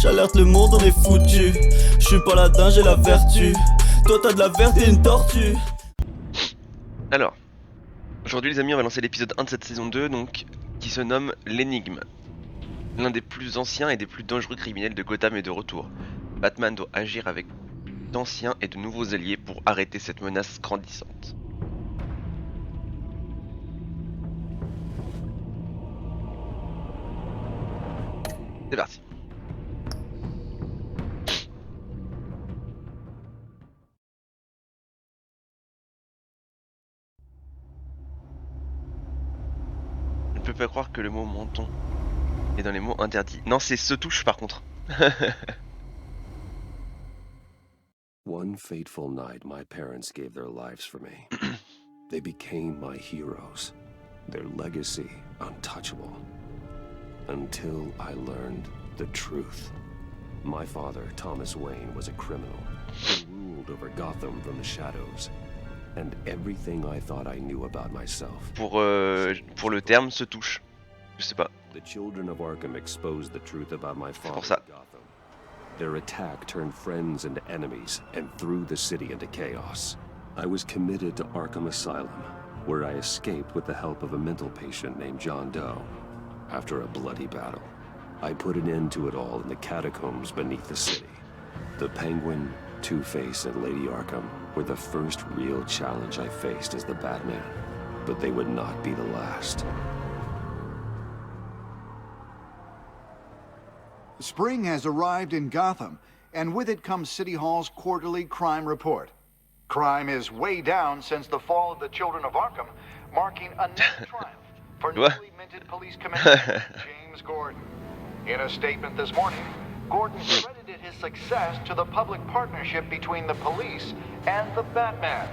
j'alerte le monde, on est foutu. Je suis paladin, j'ai la vertu. Toi t'as de la vertu et une tortue. Alors, aujourd'hui les amis, on va lancer l'épisode 1 de cette saison 2, donc, qui se nomme L'énigme. L'un des plus anciens et des plus dangereux criminels de Gotham est de retour. Batman doit agir avec d'anciens et de nouveaux alliés pour arrêter cette menace grandissante. C'est parti. Je ne peux pas croire que le mot menton est dans les mots interdits. Non, c'est se touche par contre. One fateful night, my parents gave their lives for me. They became my heroes, their legacy untouchable. Until I learned the truth. My father, Thomas Wayne, was a criminal. He ruled over Gotham from the shadows. And everything I thought I knew about myself. Pour le terme se touche. Je sais pas. The children of Arkham exposed the truth about my father pour ça. in Gotham. Their attack turned friends into enemies and threw the city into chaos. I was committed to Arkham Asylum, where I escaped with the help of a mental patient named John Doe. After a bloody battle, I put an end to it all in the catacombs beneath the city. The Penguin, Two-Face, and Lady Arkham were the first real challenge I faced as the Batman, but they would not be the last. Spring has arrived in Gotham, and with it comes City Hall's quarterly crime report. Crime is way down since the fall of the Children of Arkham, marking a net triumph for newly minted police commissioner James Gordon. In a statement this morning, Gordon credited his success to the public partnership between the police and the Batman.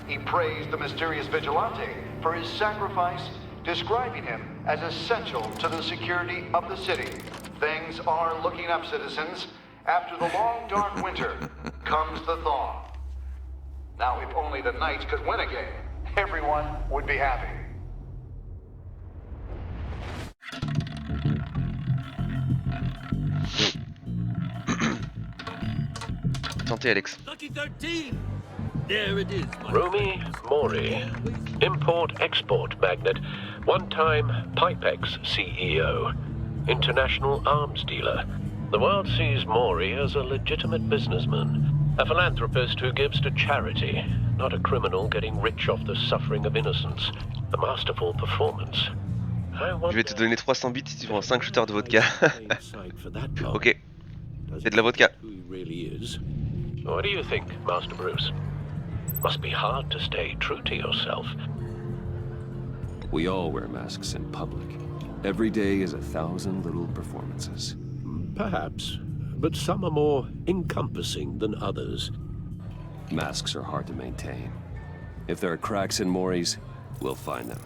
He praised the mysterious vigilante for his sacrifice, describing him as essential to the security of the city. Things are looking up, citizens. After the long, dark winter comes the thaw. Now, if only the Knights could win again, everyone would be happy. Santé Alex. Lucky 13! There it is. Rumi Mori, import-export magnate, one-time Pipex CEO, international arms dealer. The world sees Mori as a legitimate businessman, a philanthropist who gives to charity, not a criminal getting rich off the suffering of innocence. A masterful performance. Je vais te donner 300 bits si tu prends 5 shooters de vodka. Ok. C'est de la vodka. What do you think, Master Bruce? Must be hard to stay true to yourself. We all wear masks in public. Every day is 1,000 little performances. Perhaps, but some are more encompassing than others. Masks are hard to maintain. If there are cracks in Mori's, we'll find them.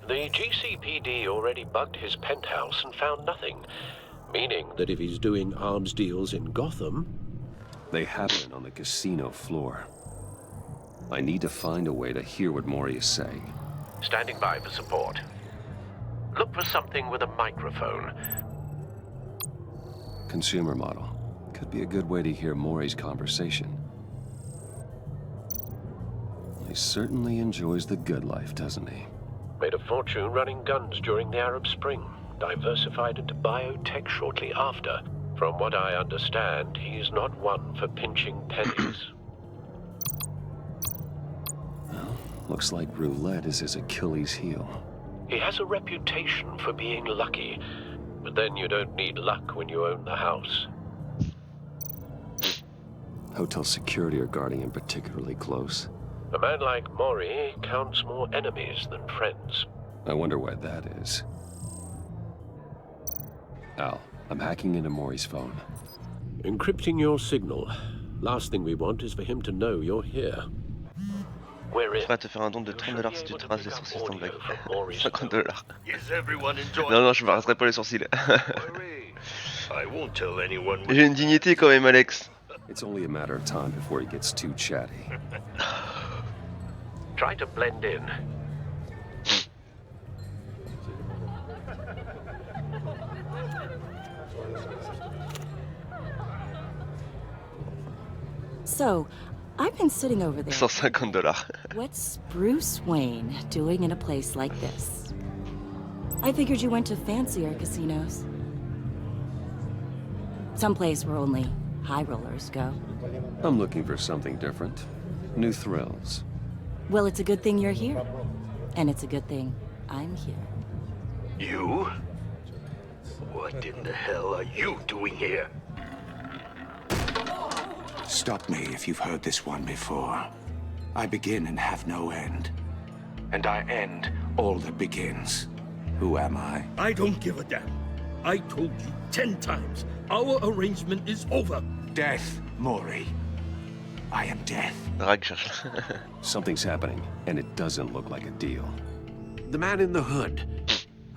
The GCPD already bugged his penthouse and found nothing, meaning that if he's doing arms deals in Gotham... They happen on the casino floor. I need to find a way to hear what Mori is saying. Standing by for support. Look for something with a microphone. Consumer model. Could be a good way to hear Mori's conversation. He certainly enjoys the good life, doesn't he? Made a fortune running guns during the Arab Spring. Diversified into biotech shortly after. From what I understand, he's not one for pinching pennies. Well, looks like roulette is his Achilles heel. He has a reputation for being lucky, but then you don't need luck when you own the house. Hotel security are guarding him particularly close. A man like Mori counts more enemies than friends. I wonder why that is. Al, I'm hacking into Mori's phone. Encrypting your signal. Last thing we want is for him to know you're here. We're Je in. suis prêt à te faire un don de 30$ si tu te rases les sourcils sans blague. Mori's 50$. Is everyone enjoying Non, non, je me raserai pas les sourcils. I won't tell anyone. J'ai une dignité quand même, Alex. It's only a matter of time before he gets too chatty. Try to blend in. So, I've been sitting over there. $150. What's Bruce Wayne doing in a place like this? I figured you went to fancier casinos. Someplace where only high rollers go. I'm looking for something different. New thrills. Well, it's a good thing you're here. And it's a good thing I'm here. You? What in the hell are you doing here? Stop me if you've heard this one before. I begin and have no end. And I end all that begins. Who am I? I don't give a damn. I told you 10 times. Our arrangement is over. Death, Maury. I am death. Drag cherche. Something's happening, and it doesn't look like a deal. The man in the hood.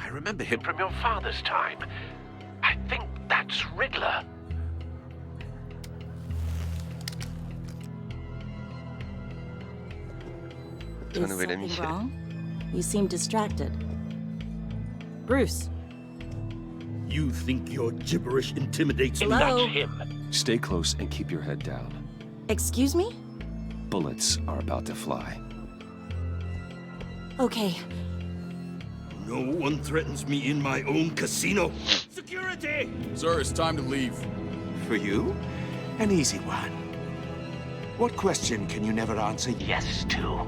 I remember him from your father's time. I think that's Riddler. Ton Is nouvel ami. something wrong? You seem distracted. Bruce. You think your gibberish intimidates me? Hello? That's him. Stay close and keep your head down. Excuse me? Bullets are about to fly. Okay. No one threatens me in my own casino. Security! Sir, it's time to leave. For you? An easy one. What question can you never answer yes to?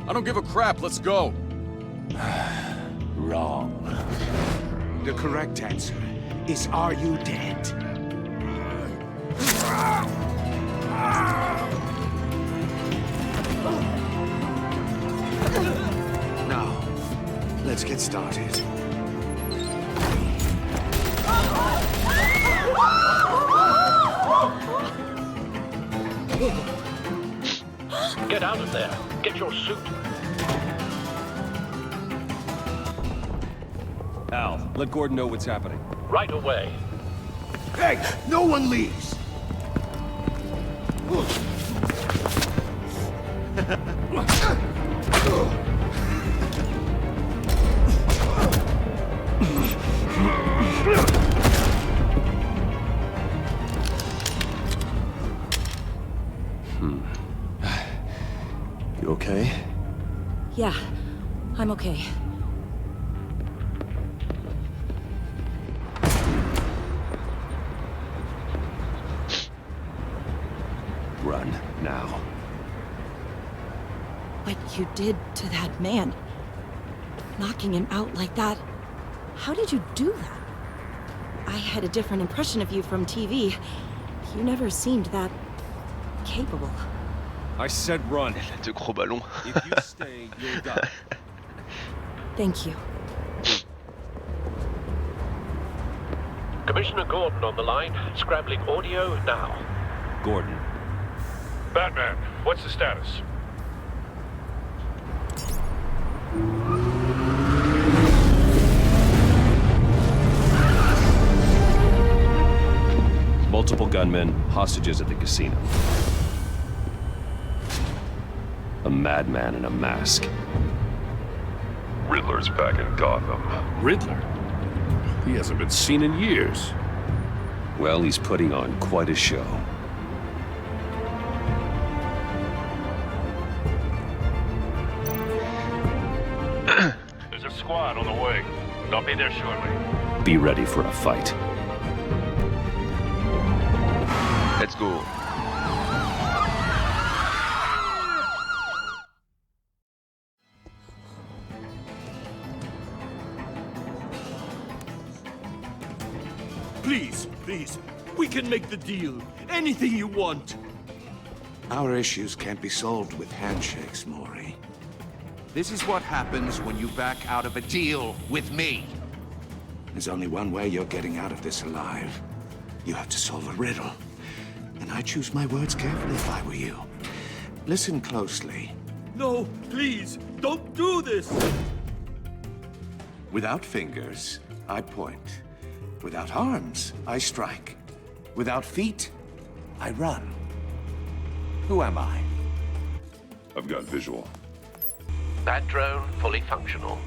I don't give a crap, let's go. Wrong. The correct answer is, are you dead? Now, let's get started. Get out of there. Get your suit. Al, let Gordon know what's happening. Right away. Hey, no one leaves! You okay? Yeah, I'm okay. Run, now. What you did to that man, knocking him out like that, how did you do that? I had a different impression of you from TV. You never seemed that capable. I said run. De gros ballons. If you stay, you'll die. Thank you. Commissioner Gordon on the line. Scrambling audio now. Gordon. Batman, what's the status? Multiple gunmen, hostages at the casino. A madman in a mask. Riddler's back in Gotham. Riddler? He hasn't been seen in years. Well, he's putting on quite a show. There's a squad on the way. They'll be there shortly. Be ready for a fight. Let's go. Please, we can make the deal. Anything you want. Our issues can't be solved with handshakes, Maury. This is what happens when you back out of a deal with me. There's only one way you're getting out of this alive. You have to solve a riddle. And I choose my words carefully if I were you. Listen closely. No, please, don't do this. Without fingers, I point. Without arms, I strike. Without feet, I run. Who am I? I've got visual. That drone fully functional.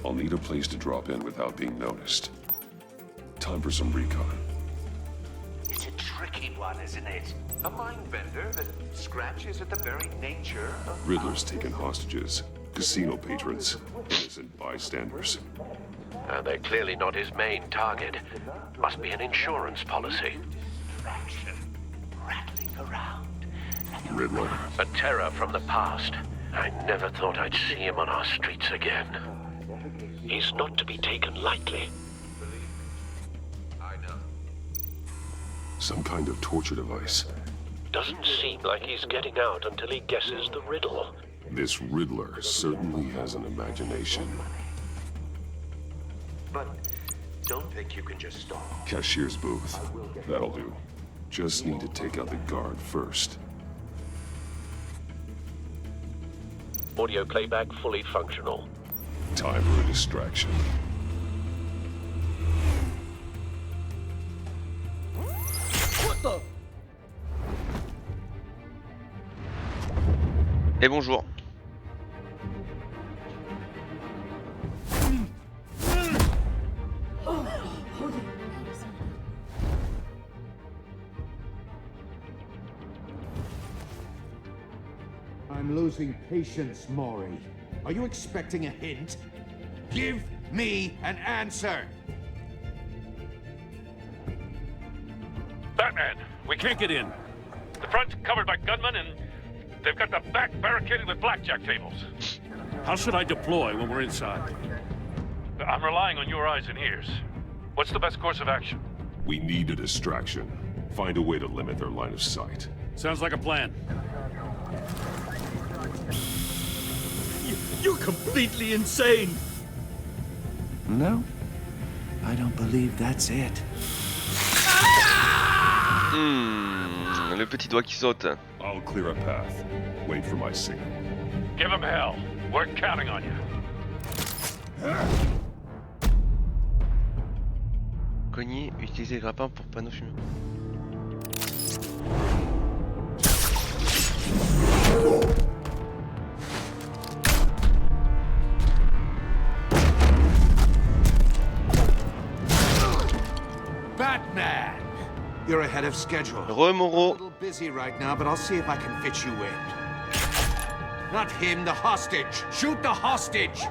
I'll need a place to drop in without being noticed. Time for some recon. It's a trick wacky one, isn't it? A mind bender that scratches at the very nature of... Riddler's taken hostages. Casino patrons. Innocent bystanders. They're clearly not his main target. Must be an insurance policy. Distraction. Rattling around. Riddler. A terror from the past. I never thought I'd see him on our streets again. He's not to be taken lightly. I know. Some kind of torture device. Doesn't seem like he's getting out until he guesses the riddle. This Riddler certainly has an imagination. But don't think you can just stop. Cashier's booth. That'll do. Just need to take out the guard first. Audio playback fully functional. Time for a distraction. What the? Et bonjour. I'm losing patience, Maury. Are you expecting a hint? Give me an answer! Batman, we can't get in. The front's covered by gunmen and they've got the back barricaded with blackjack tables. How should I deploy when we're inside? I'm relying on your eyes and ears. What's the best course of action? We need a distraction. Find a way to limit their line of sight. Sounds like a plan. You're completely insane! No, I don't believe that's it. Le petit doigt qui saute. I'll clear a path. Wait for my signal. Give him hell. We're counting on you. Cogner, utiliser le grappin pour panneau fumeux. Batman! You're ahead of schedule. A Remoro. little busy right now, but I'll see if I can fit you in. Not him, the hostage! Shoot the hostage!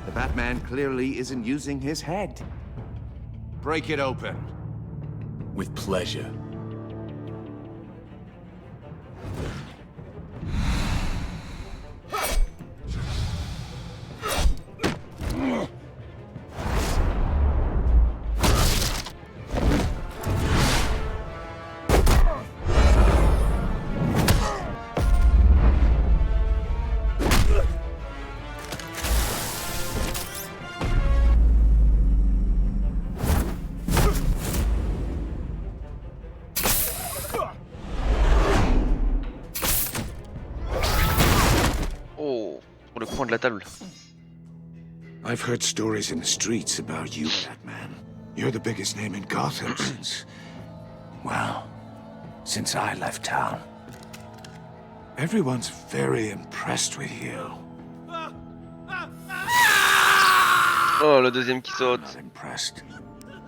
The Batman clearly isn't using his head. Break it open. With pleasure. Pour le coin de la table. I've heard stories in the streets about you, Batman. You're the biggest name in Gotham since I left town. Everyone's very impressed with you. Oh, le deuxième qui saute. Not impressed.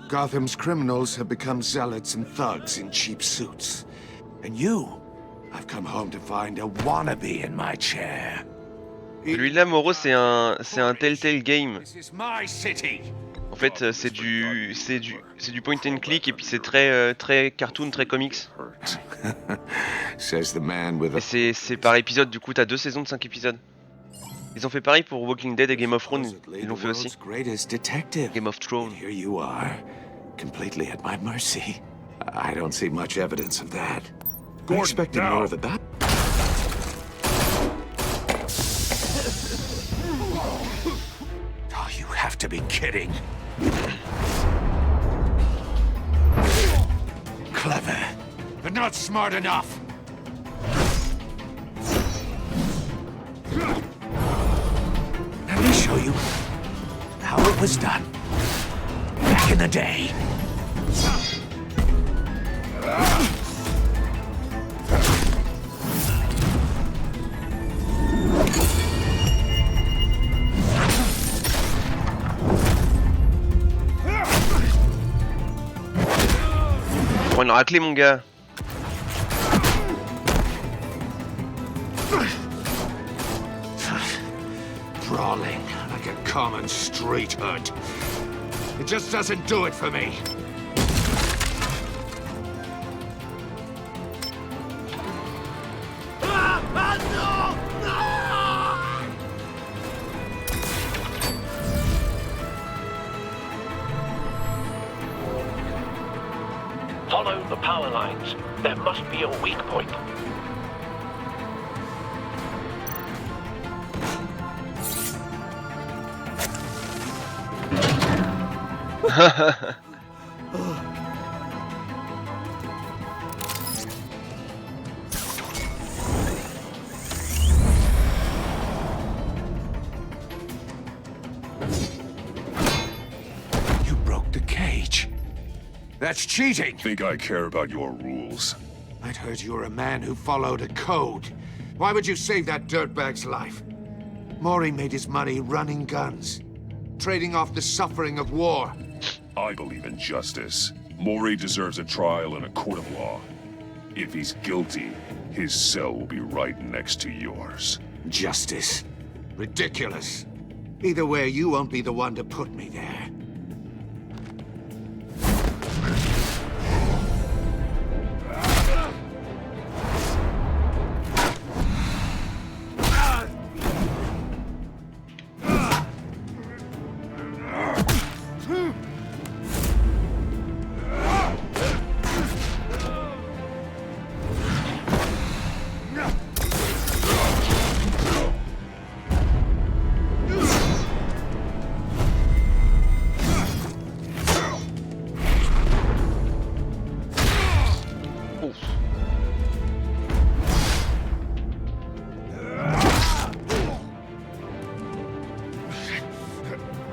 Gotham's criminals have become zealots and thugs in cheap suits. And you, I've come home to find a wannabe in my chair. Celui-là, Moreau, c'est un Telltale game. This is my city. En fait, c'est du point and click et puis c'est très cartoon, très comics. Says the man with a... Et c'est par épisode, du coup, t'as 2 saisons de 5 épisodes. Ils ont fait pareil pour Walking Dead et Game of Thrones. Ils l'ont fait aussi. Game of Thrones. Here you are, completely at my mercy. I don't see much evidence of that. I expected more of that. Oh, you have to be kidding. Clever. but not smart enough. Let me show you how it was done back in the day. On l'a raclé, mon gars. Brawling like a common street hood. It just doesn't do it for me. Follow the power lines. There must be a weak point. You broke the cage. That's cheating. Think I care about your rules? I'd heard you were a man who followed a code. Why would you save that dirtbag's life? Mori made his money running guns, trading off the suffering of war. I believe in justice. Mori deserves a trial in a court of law. If he's guilty, his cell will be right next to yours. Justice. Ridiculous. Either way, you won't be the one to put me there.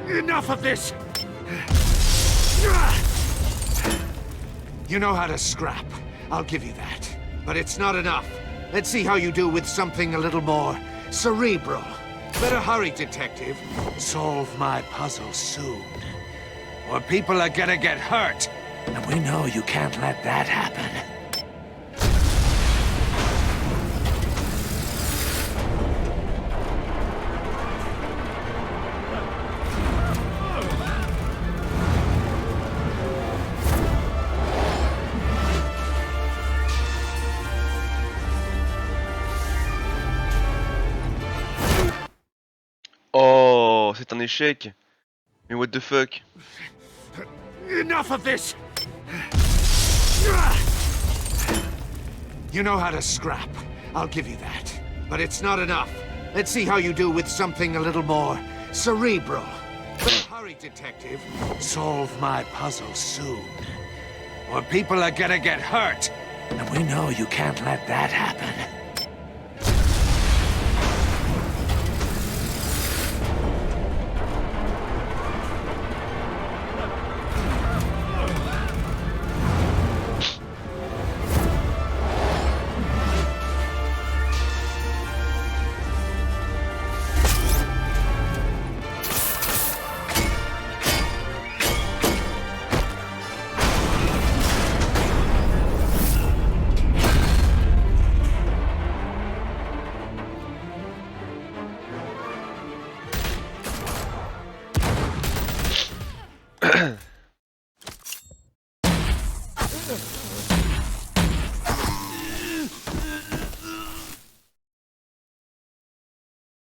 Enough of this! You know how to scrap. I'll give you that. But it's not enough. Let's see how you do with something a little more cerebral. Better hurry, detective. Solve my puzzle soon. Or people are gonna get hurt. And we know you can't let that happen. Oh, c'est un échec. Mais what the fuck? Enough of this! You know how to scrap. I'll give you that. But it's not enough. Let's see how you do with something a little more cerebral. Better hurry, detective. Solve my puzzle soon. Or people are gonna get hurt. And we know you can't let that happen.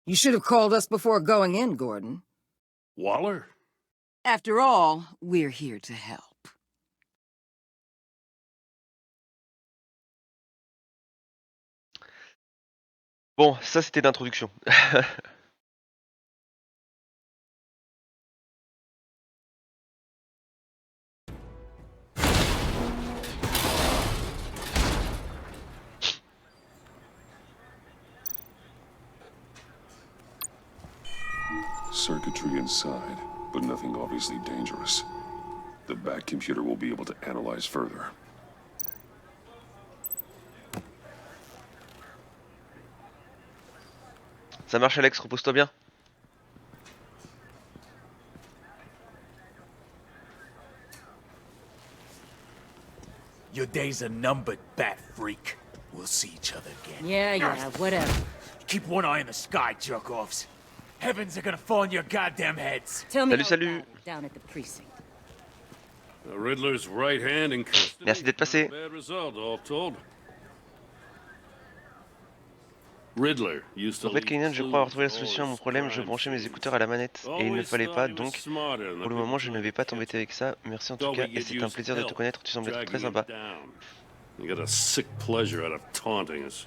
You should have called us before going in, Gordon. Waller? After all, we're here to help. Bon, ça c'était l'introduction. Circuitry inside, but nothing obviously dangerous. The back computer will be able to analyze further. Ça marche Alex, repose-toi bien. Your days are numbered, bat freak. We'll see each other again. Yeah, whatever. Keep one eye in the sky, jerk-offs. Heavens are gonna fall on your goddamn heads. Tell me Salut. down at the precinct. The Riddler's right hand in custody. Merci d'être passé. Bad result, all told. Riddler used to En fait, Keinan, je crois avoir trouvé la solution à mon problème. Je branchais mes écouteurs à la manette et il ne fallait pas, donc pour le moment, je ne vais pas t'embêter avec ça. Merci en tout cas, et c'est un plaisir de te connaître. Tu sembles être très sympa. You got a sick pleasure out of taunting us.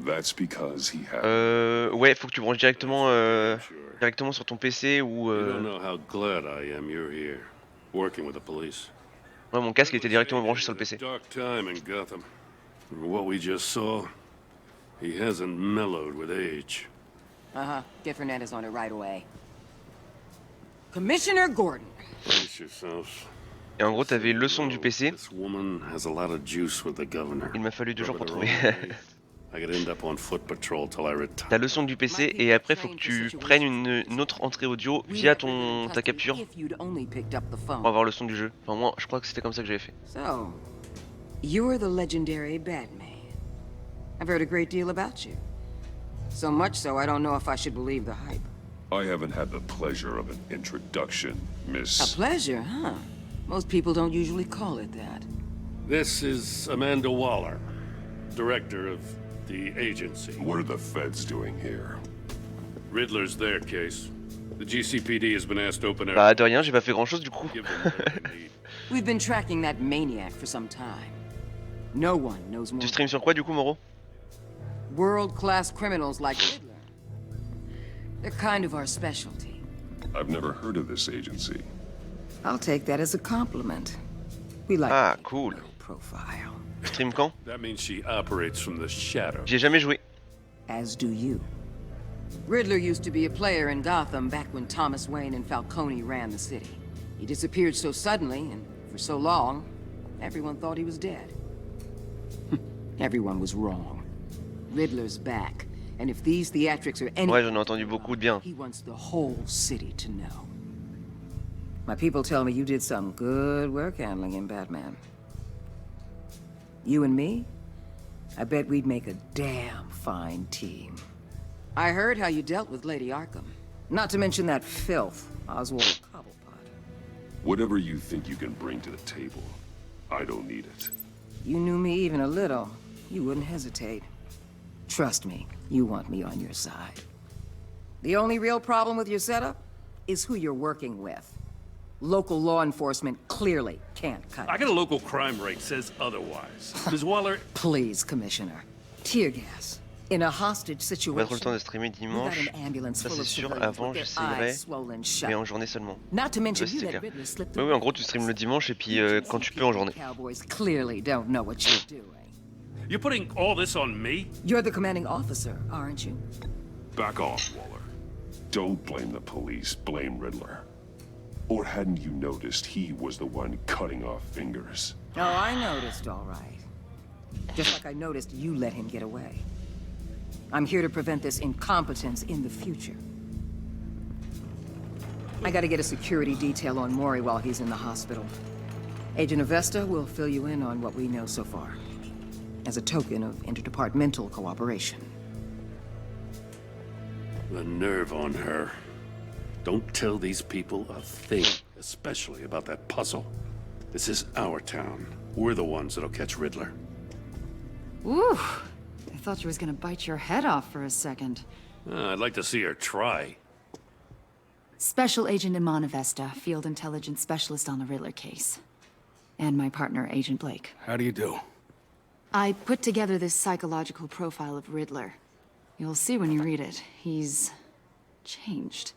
That's because he had... Ouais, faut que tu branches directement, directement sur ton PC ou... You don't know how glad I am you're here, working with the police. Ouais, mon casque était directement branché sur le PC. Dark time in Gotham. What we just saw, he hasn't mellowed with age. Different is on it right away. Commissioner Gordon. Brace yourselves. Et en gros, t'avais le son du PC. This woman has a lot of juice with the governor. Il m'a fallu 2 jours pour trouver. I could end up on foot patrol till I retire. T'as le son du PC et après faut que tu prennes une autre entrée audio via ta capture pour avoir le son du jeu. Enfin moi je crois que c'était comme ça que j'avais fait. So, you're the legendary Batman. I've heard a great deal about you. So much so I don't know if I should believe the hype. I haven't had the pleasure of an introduction, Miss... A pleasure, huh? Most people don't usually call it that. This is Amanda Waller, director of the agency. What are the feds doing here? Riddler's their case. The GCPD has been asked to open Bah de rien, j'ai pas fait grand chose du coup. We've been tracking that maniac for some time. No one knows more. Tu streams sur quoi du coup, Moreau? World-class criminals like Riddler. They're kind of our specialty. I've never heard of this agency. I'll take that as a compliment. We like cool. Profile. Stream quand? That means she operates from the shadow. J'y ai jamais joué. As do you. Riddler used to be a player in Gotham back when Thomas Wayne and Falcone ran the city. He disappeared so suddenly and for so long, everyone thought he was dead. Everyone was wrong. Riddler's back, and if these theatrics are any... Ouais, j'en ai entendu beaucoup de bien. He wants the whole city to know. My people tell me you did some good work handling him, Batman. You and me? I bet we'd make a damn fine team. I heard how you dealt with Lady Arkham. Not to mention that filth, Oswald Cobblepot. Whatever you think you can bring to the table, I don't need it. You knew me even a little, you wouldn't hesitate. Trust me, you want me on your side. The only real problem with your setup is who you're working with. Local law enforcement clearly can't cut it. I got a local crime rate says otherwise. Ms. Waller... Please, Commissioner. Tear gas. In a hostage situation. Pas trop le temps de streamer dimanche. Ça c'est sûr, avant j'essayerai, mais en journée seulement. Not to mention C'est clair. Oui, en gros tu streames le dimanche et puis quand tu peux en journée. Cowboys clearly don't know what you're doing. You're putting all this on me? You're the commanding officer, aren't you? Back off, Waller. Don't blame the police, blame Riddler. Or hadn't you noticed he was the one cutting off fingers? Oh, I noticed, all right. Just like I noticed you let him get away. I'm here to prevent this incompetence in the future. I gotta get a security detail on Maury while he's in the hospital. Agent Avesta will fill you in on what we know so far, as a token of interdepartmental cooperation. The nerve on her. Don't tell these people a thing, especially about that puzzle. This is our town. We're the ones that'll catch Riddler. Ooh, I thought you was gonna bite your head off for a second. I'd like to see her try. Special Agent Iman Avesta, Field Intelligence Specialist on the Riddler case. And my partner, Agent Blake. How do you do? I put together this psychological profile of Riddler. You'll see when you read it. He's changed.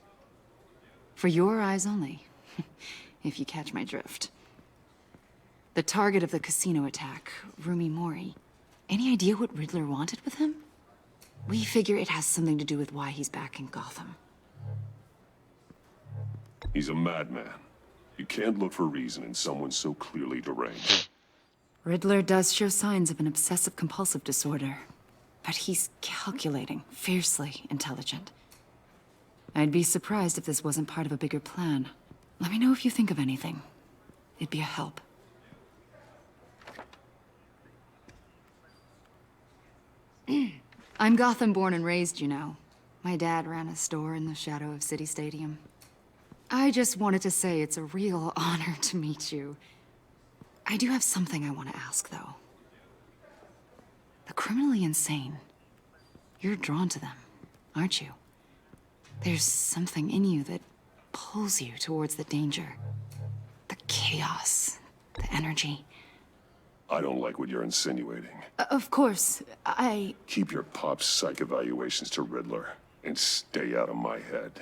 For your eyes only, if you catch my drift. The target of the casino attack, Rumi Mori. Any idea what Riddler wanted with him? We figure it has something to do with why he's back in Gotham. He's a madman. You can't look for reason in someone so clearly deranged. Riddler does show signs of an obsessive-compulsive disorder, but he's calculating, fiercely intelligent. I'd be surprised if this wasn't part of a bigger plan. Let me know if you think of anything. It'd be a help. I'm Gotham born and raised, you know. My dad ran a store in the shadow of City Stadium. I just wanted to say it's a real honor to meet you. I do have something I want to ask, though. The criminally insane. You're drawn to them, aren't you? There's something in you that pulls you towards the danger. The chaos, the energy. I don't like what you're insinuating. Of course, I... Keep your pop's psych evaluations to Riddler, and stay out of my head.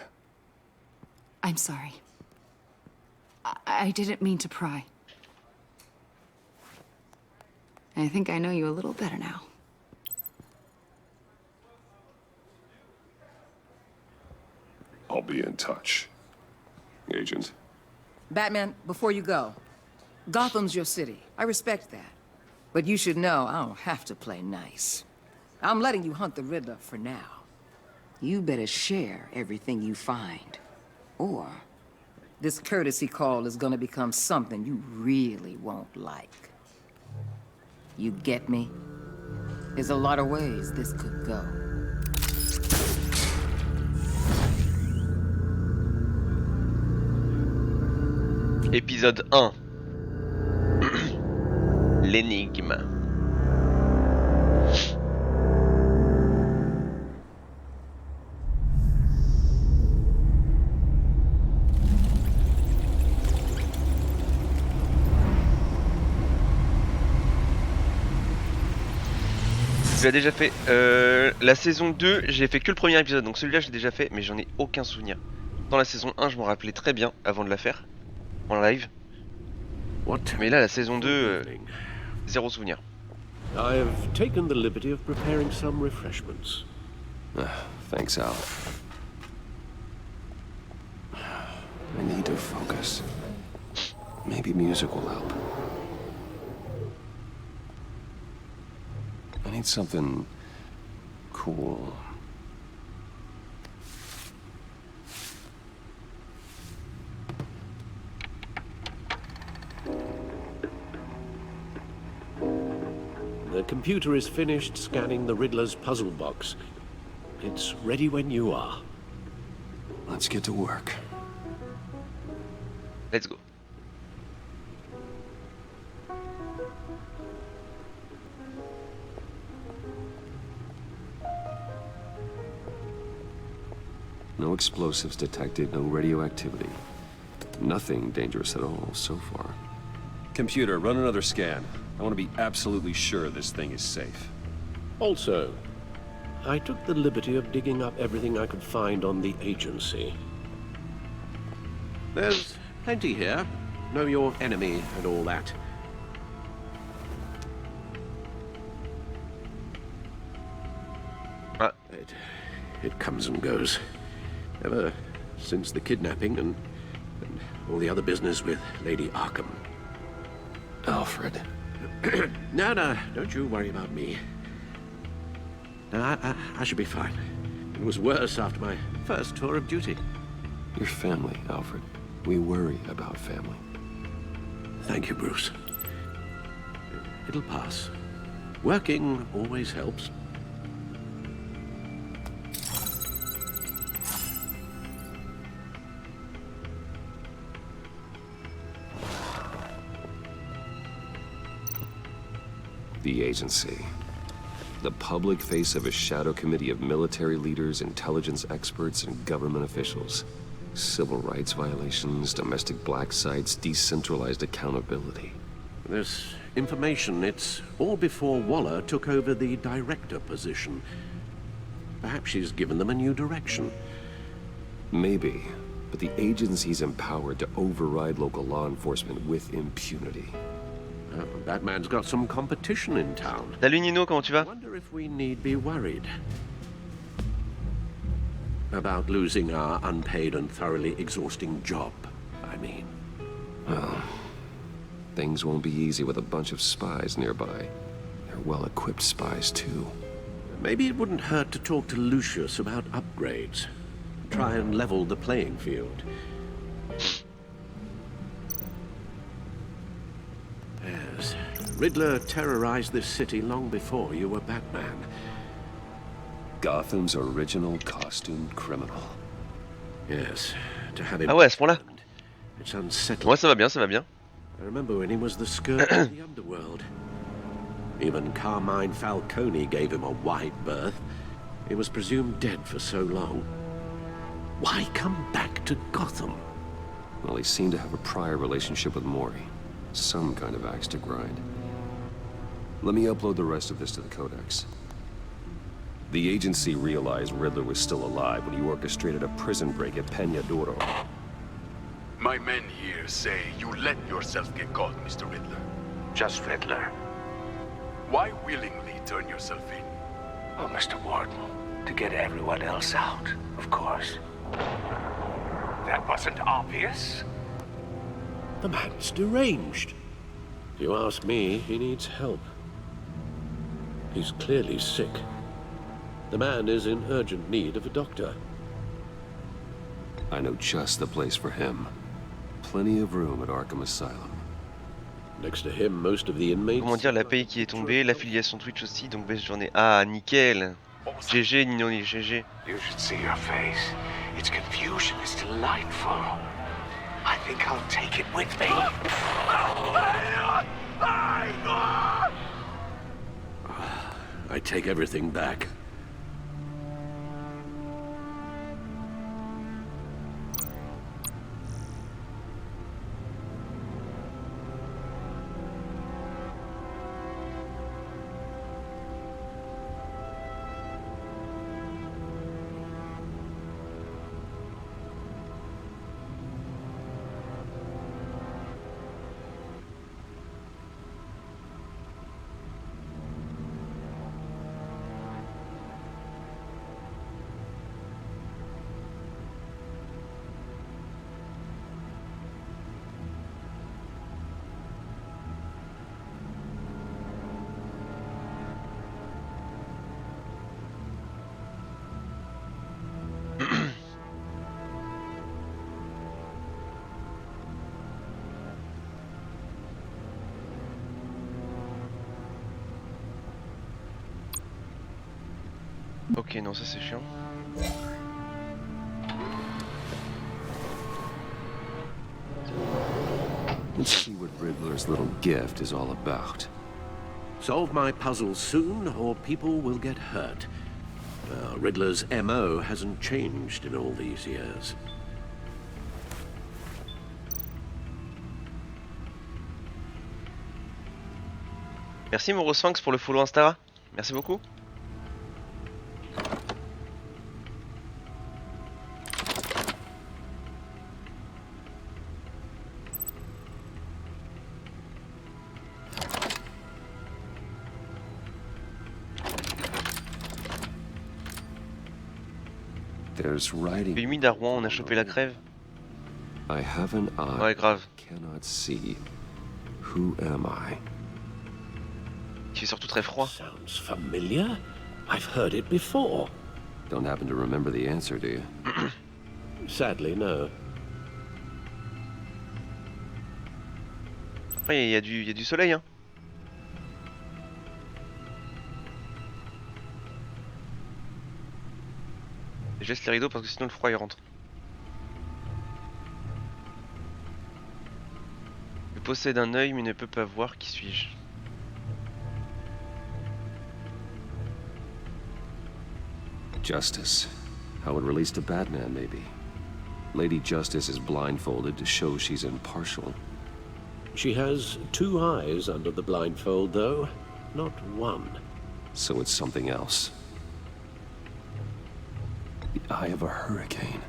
I'm sorry. I didn't mean to pry. I think I know you a little better now. I'll be in touch. Agent. Batman, before you go, Gotham's your city. I respect that. But you should know I don't have to play nice. I'm letting you hunt the Riddler for now. You better share everything you find. Or this courtesy call is gonna become something you really won't like. You get me? There's a lot of ways this could go. Épisode 1. L'énigme. Tu l'as déjà fait. La saison 2, j'ai fait que le premier épisode, donc celui-là j'ai déjà fait, mais j'en ai aucun souvenir. Dans la saison 1, je m'en rappelais très bien avant de la faire, en live. Mais là, la saison 2, zéro souvenir. I've taken the liberty of preparing some refreshments. Thanks, Al. I need to focus. Maybe music will help. I need something cool. The computer is finished scanning the Riddler's puzzle box. It's ready when you are. Let's get to work. Let's go. No explosives detected, no radioactivity. Nothing dangerous at all so far. Computer, run another scan. I want to be absolutely sure this thing is safe. Also, I took the liberty of digging up everything I could find on the agency. There's plenty here. Know your enemy and all that. It comes and goes. Ever since the kidnapping and all the other business with Lady Arkham. Alfred. No, don't you worry about me. No, I should be fine. It was worse after my first tour of duty. Your family, Alfred. We worry about family. Thank you, Bruce. It'll pass. Working always helps. The agency. The public face of a shadow committee of military leaders, intelligence experts, and government officials. Civil rights violations, domestic black sites, decentralized accountability. This information, it's all before Waller took over the director position. Perhaps she's given them a new direction. Maybe, but the agency's empowered to override local law enforcement with impunity. Batman's got some competition in town. Salut Nino, comment tu vas? I wonder if we need be worried about losing our unpaid and thoroughly exhausting job. I mean. Well, things won't be easy with a bunch of spies nearby. They're well-equipped spies, too. Maybe it wouldn't hurt to talk to Lucius about upgrades. Try and level the playing field. Yes, Riddler terrorized this city long before you were Batman. Gotham's original costumed criminal. Yes, to have him... Ah ouais, à ce point-là. It's unsettling. Ouais, ça va bien, ça va bien. I remember when he was the scourge of the underworld. Even Carmine Falcone gave him a wide berth. He was presumed dead for so long. Why come back to Gotham? Well, he seemed to have a prior relationship with Mori. Some kind of axe to grind. Let me upload the rest of this to the Codex. The agency realized Riddler was still alive when he orchestrated a prison break at Peña Duro. My men here say you let yourself get caught, Mr. Riddler. Just Riddler. Why willingly turn yourself in? Oh, Mr. Warden, to get everyone else out, of course. That wasn't obvious. The man's deranged. If you ask me, he needs help. He's clearly sick. The man is in urgent need of a doctor. I know just the place for him. Plenty of room at Arkham Asylum. Next to him, most of the inmates... Comment dire, la paye qui est tombée, l'affiliation Twitch aussi, donc belle journée. Ah, nickel. GG, Nino, GG. You should see your face. Its confusion is delightful. I think I'll take it with me. I take everything back. Ok, non, ça c'est chiant. Let's see what Riddler's little gift is all about. Solve my puzzles soon, or people will get hurt. Riddler's MO hasn't changed in all these years. Merci Morosphinx pour le follow Insta. Merci beaucoup. There's writing. Une nuit à Rouen, on a chopé la crève. I have an eye. Ouais, grave. Cannot see. Who am I? Il fait surtout très froid. Sounds familiar. I've heard it before. Don't happen to remember the answer, do you? Sadly, no. Après, il y a du soleil, hein. Je laisse les rideaux parce que sinon le froid il rentre. Je possède un œil mais ne peut pas voir. Qui suis-je? Justice. How it relates to Batman, maybe. Lady Justice is blindfolded to show she's impartial. She has two eyes under the blindfold, though, not one. So it's something else. The eye of a hurricane.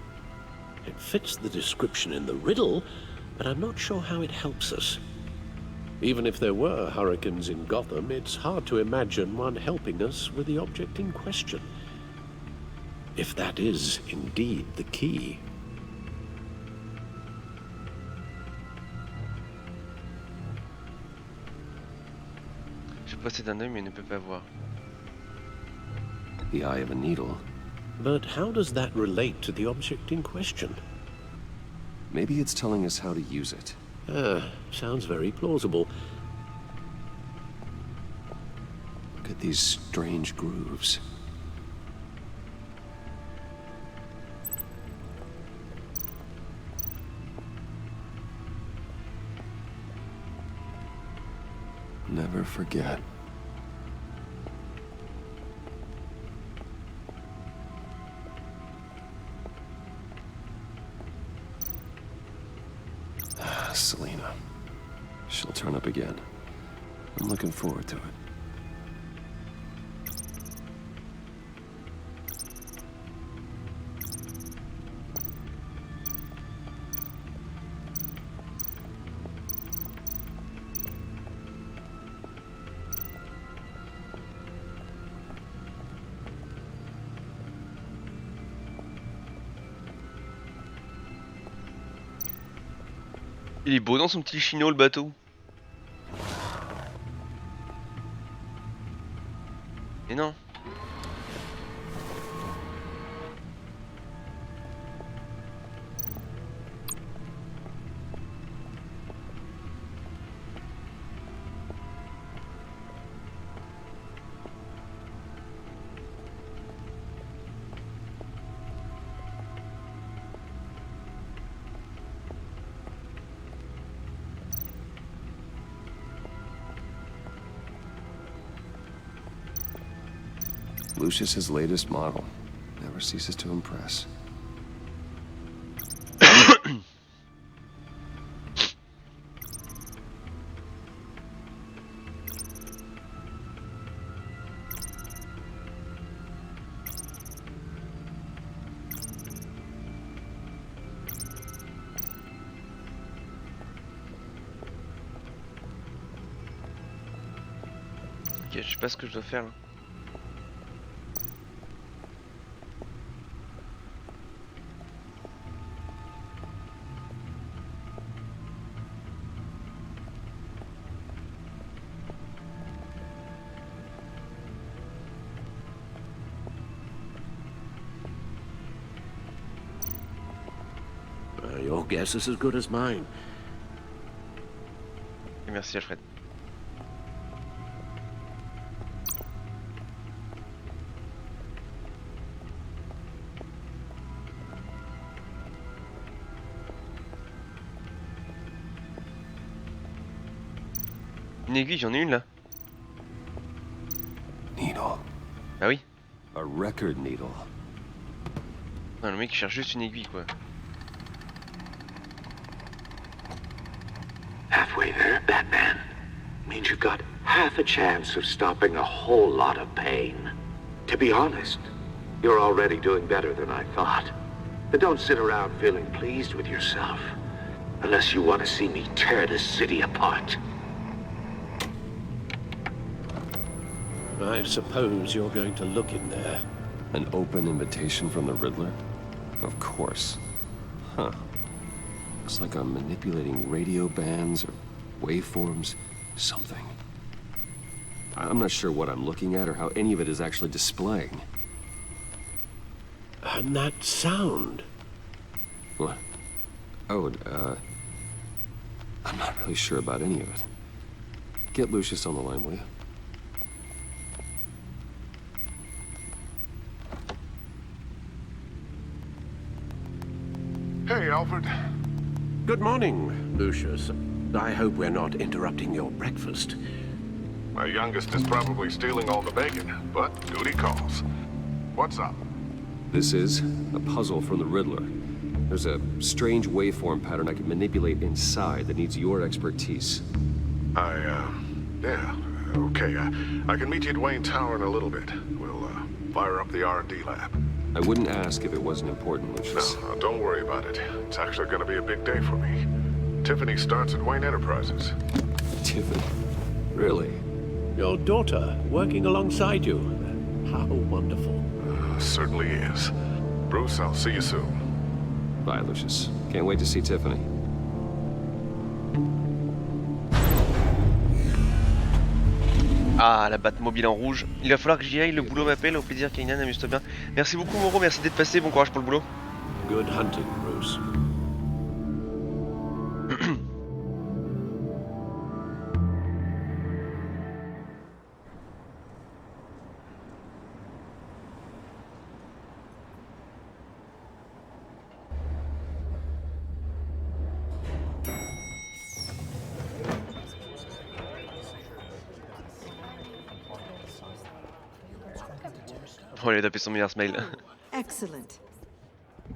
It fits the description in the riddle, but I'm not sure how it helps us. Even if there were hurricanes in Gotham, it's hard to imagine one helping us with the object in question. If that is indeed the key. possède un œil mais ne peut pas voir. The eye of a needle. But how does that relate to the object in question? Maybe it's telling us how to use it. Sounds very plausible. Look at these strange grooves. Never forget. Selena. She'll turn up again. I'm looking forward to it. Il est beau dans son petit chino le bateau. Mais non. Lucius's latest model. Never ceases to impress. Ok, je sais pas ce que je dois faire là. Your guess is as good as mine. Merci Alfred. Une aiguille, j'en ai une là. Needle. Ah oui. A record needle. Non, le mec il cherche juste une aiguille quoi. Halfway there, Batman. Means you've got half a chance of stopping a whole lot of pain. To be honest, you're already doing better than I thought. But don't sit around feeling pleased with yourself. Unless you want to see me tear this city apart. I suppose you're going to look in there. An open invitation from the Riddler? Of course. Huh. Looks like I'm manipulating radio bands or waveforms, something. I'm not sure what I'm looking at or how any of it is actually displaying. And that sound. What? Oh, I'm not really sure about any of it. Get Lucius on the line, will you? Hey, Alfred. Good morning, Lucius. I hope we're not interrupting your breakfast. My youngest is probably stealing all the bacon, but duty calls. What's up? This is a puzzle from the Riddler. There's a strange waveform pattern I can manipulate inside that needs your expertise. Yeah, okay. I can meet you at Wayne Tower in a little bit. We'll, fire up the R&D lab. I wouldn't ask if it wasn't important, Lucius. No, don't worry about it. It's actually gonna be a big day for me. Tiffany starts at Wayne Enterprises. Tiffany? Really? Your daughter, working alongside you. How wonderful. Certainly is. Bruce, I'll see you soon. Bye, Lucius. Can't wait to see Tiffany. Ah, la Batmobile en rouge. Il va falloir que j'y aille, le boulot m'appelle. Au plaisir, Keinan, amuse-toi bien. Merci beaucoup, Moreau, merci d'être passé. Bon courage pour le boulot. Good hunting, Bruce. Oh, il a tapé son meilleur smile. Excellent.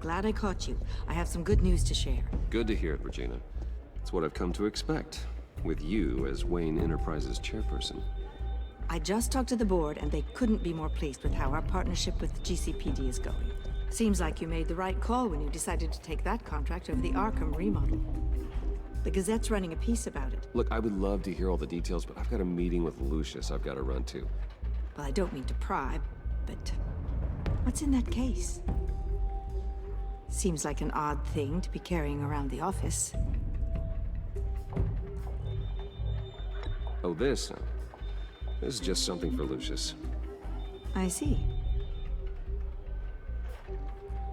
Glad I caught you. I have some good news to share. Good to hear it, Regina. It's what I've come to expect, with you as Wayne Enterprises chairperson. I just talked to the board, and they couldn't be more pleased with how our partnership with GCPD is going. Seems like you made the right call when you decided to take that contract over the Arkham remodel. The Gazette's running a piece about it. Look, I would love to hear all the details, but I've got a meeting with Lucius I've got to run to. Well, I don't mean to pry, but what's in that case? Seems like an odd thing to be carrying around the office. Oh, this? This is just something for Lucius. I see.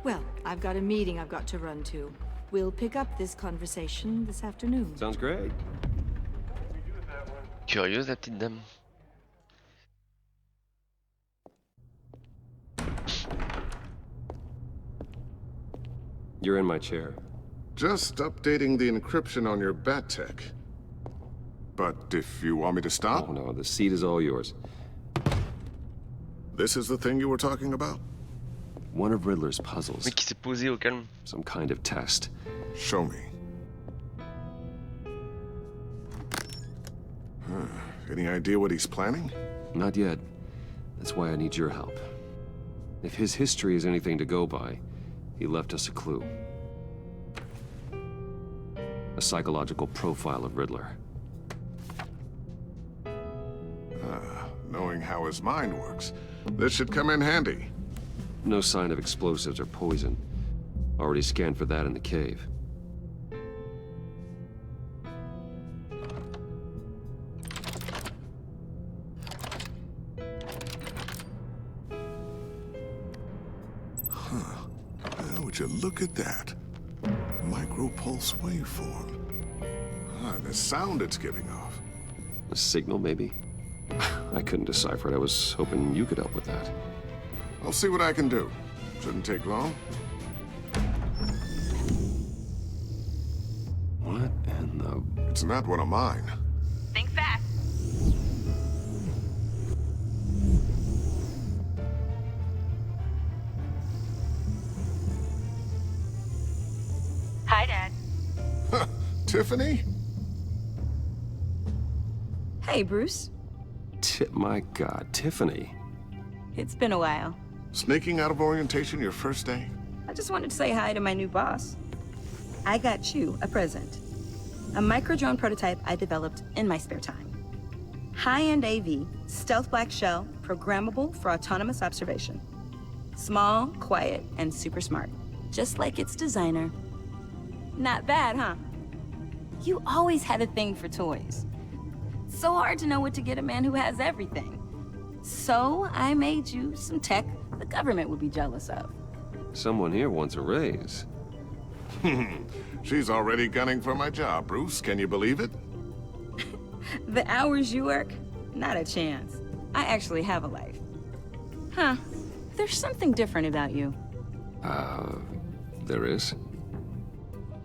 Well, I've got a meeting I've got to run to. We'll pick up this conversation this afternoon. Sounds great. Curieuse, la petite dame. You're in my chair. Just updating the encryption on your bat tech. But if you want me to stop? Oh no, the seat is all yours. This is the thing you were talking about? One of Riddler's puzzles. Mais qui s'est posé au calme. Some kind of test. Show me. Any idea what he's planning? Not yet. That's why I need your help. If his history is anything to go by, he left us a clue. A psychological profile of Riddler. Knowing how his mind works, this should come in handy. No sign of explosives or poison. Already scanned for that in the cave. Would you look at that? Micro-pulse waveform. And the sound it's giving off. A signal, maybe? I couldn't decipher it. I was hoping you could help with that. I'll see what I can do. Shouldn't take long. What in the... It's not one of mine. Think fast. Hi, Dad. Tiffany? Hey, Bruce. My God, Tiffany. It's been a while. Sneaking out of orientation your first day? I just wanted to say hi to my new boss. I got you a present. A micro-drone prototype I developed in my spare time. High-end AV, stealth black shell, programmable for autonomous observation. Small, quiet, and super smart. Just like its designer. Not bad, huh? You always had a thing for toys. So hard to know what to get a man who has everything. So I made you some tech the government would be jealous of. Someone here wants a raise. She's already gunning for my job, Bruce. Can you believe it? The hours you work? Not a chance. I actually have a life. Huh. There's something different about you. There is?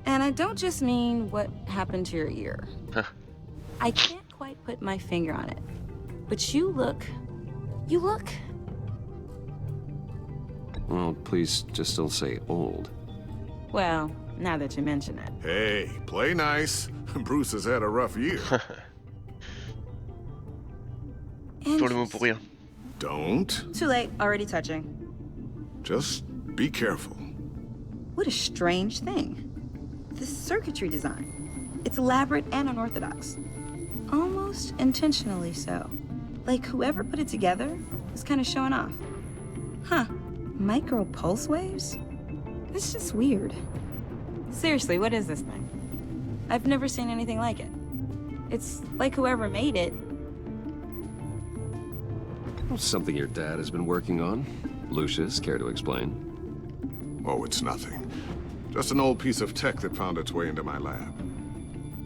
And I don't just mean what happened to your ear. I can't quite put my finger on it. But you look... Well, please just don't say old. Well, now that you mention it. Hey, play nice. Bruce has had a rough year. Don't. Too late, already touching. Just be careful. What a strange thing. The circuitry design. It's elaborate and unorthodox. Almost intentionally so. Like whoever put it together was kind of showing off. Huh. Micro pulse waves? That's just weird. Seriously, what is this thing? I've never seen anything like it. It's like whoever made it Something your dad has been working on. Lucius, care to explain? Oh, it's nothing. Just an old piece of tech that found its way into my lab.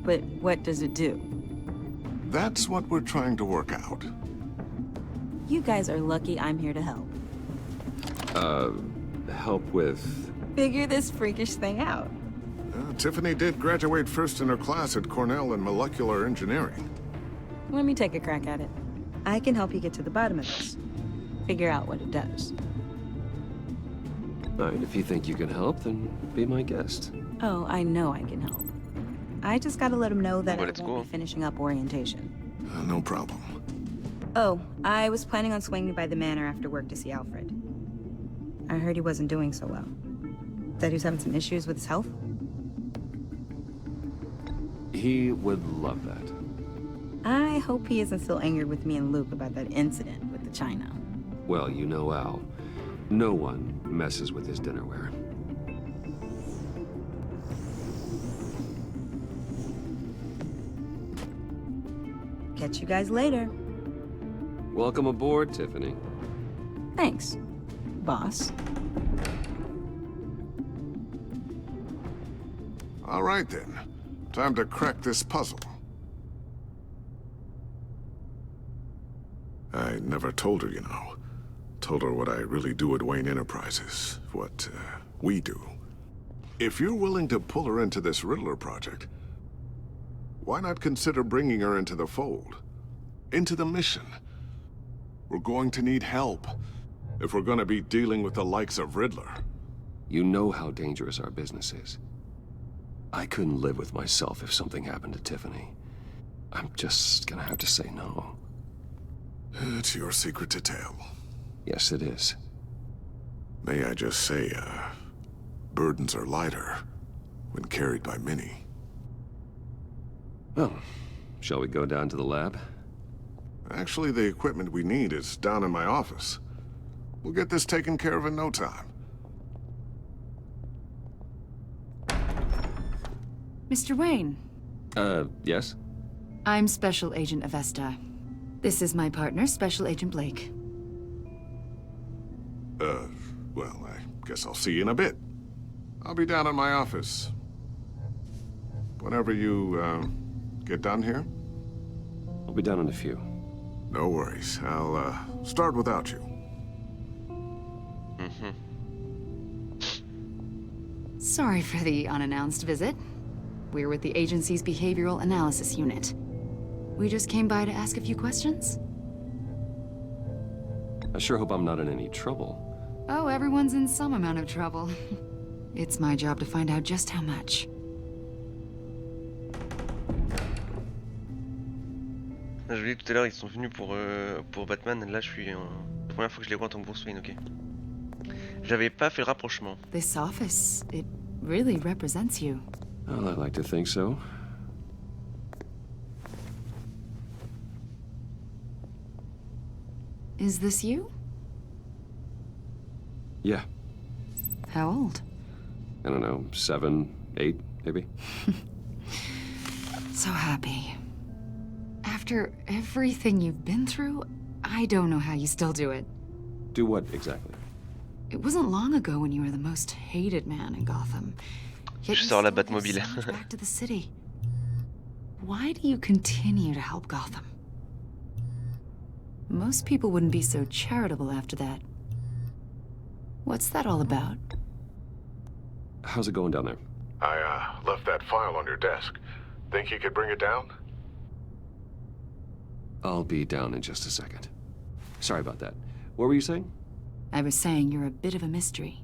But what does it do? That's what we're trying to work out. You guys are lucky I'm here to help. Help with... Figure this freakish thing out. Tiffany did graduate first in her class at Cornell in molecular engineering. Let me take a crack at it. I can help you get to the bottom of this. Figure out what it does. Alright, if you think you can help, then be my guest. Oh, I know I can help. I just gotta let him know that I won't be finishing up orientation. No problem. Oh, I was planning on swinging by the manor after work to see Alfred. I heard he wasn't doing so well. That he was having some issues with his health? He would love that. I hope he isn't still angered with me and Luke about that incident with the china. Well, you know Al. No one messes with his dinnerware. Catch you guys later. Welcome aboard, Tiffany. Thanks, boss. All right, then. Time to crack this puzzle. I never told her, you know. Told her what I really do at Wayne Enterprises. What, we do. If you're willing to pull her into this Riddler project, why not consider bringing her into the fold? Into the mission? We're going to need help if we're going to be dealing with the likes of Riddler. You know how dangerous our business is. I couldn't live with myself if something happened to Tiffany. I'm just gonna have to say no. It's your secret to tell. Yes, it is. May I just say, burdens are lighter when carried by many. Well, shall we go down to the lab? Actually, the equipment we need is down in my office. We'll get this taken care of in no time. Mr. Wayne. Yes? I'm Special Agent Avesta. This is my partner, Special Agent Blake. Well, I guess I'll see you in a bit. I'll be down in my office. Whenever you, get done here? I'll be down in a few. No worries. I'll, start without you. Sorry for the unannounced visit. We're with the agency's behavioral analysis unit. We just came by to ask a few questions. I sure hope I'm not in any trouble. Oh, everyone's in some amount of trouble. It's my job to find out just how much. Je l'ai dit tout à l'heure, ils sont venus pour Batman. Là, je suis la première fois que je les vois en tant que Bruce Wayne, ok. J'avais pas fait le rapprochement. This office, it really represents you. Well, I'd like to think so. Is this you? Yeah. How old? I don't know, 7, 8, maybe? So happy. After everything you've been through, I don't know how you still do it. Do what, exactly? It wasn't long ago when you were the most hated man in Gotham. Yet Je you sors la still give Batmobile. so much back to the city. Why do you continue to help Gotham? Most people wouldn't be so charitable after that. What's that all about? How's it going down there? I, left that file on your desk. Think you could bring it down? I'll be down in just a second. Sorry about that. What were you saying? I was saying you're a bit of a mystery.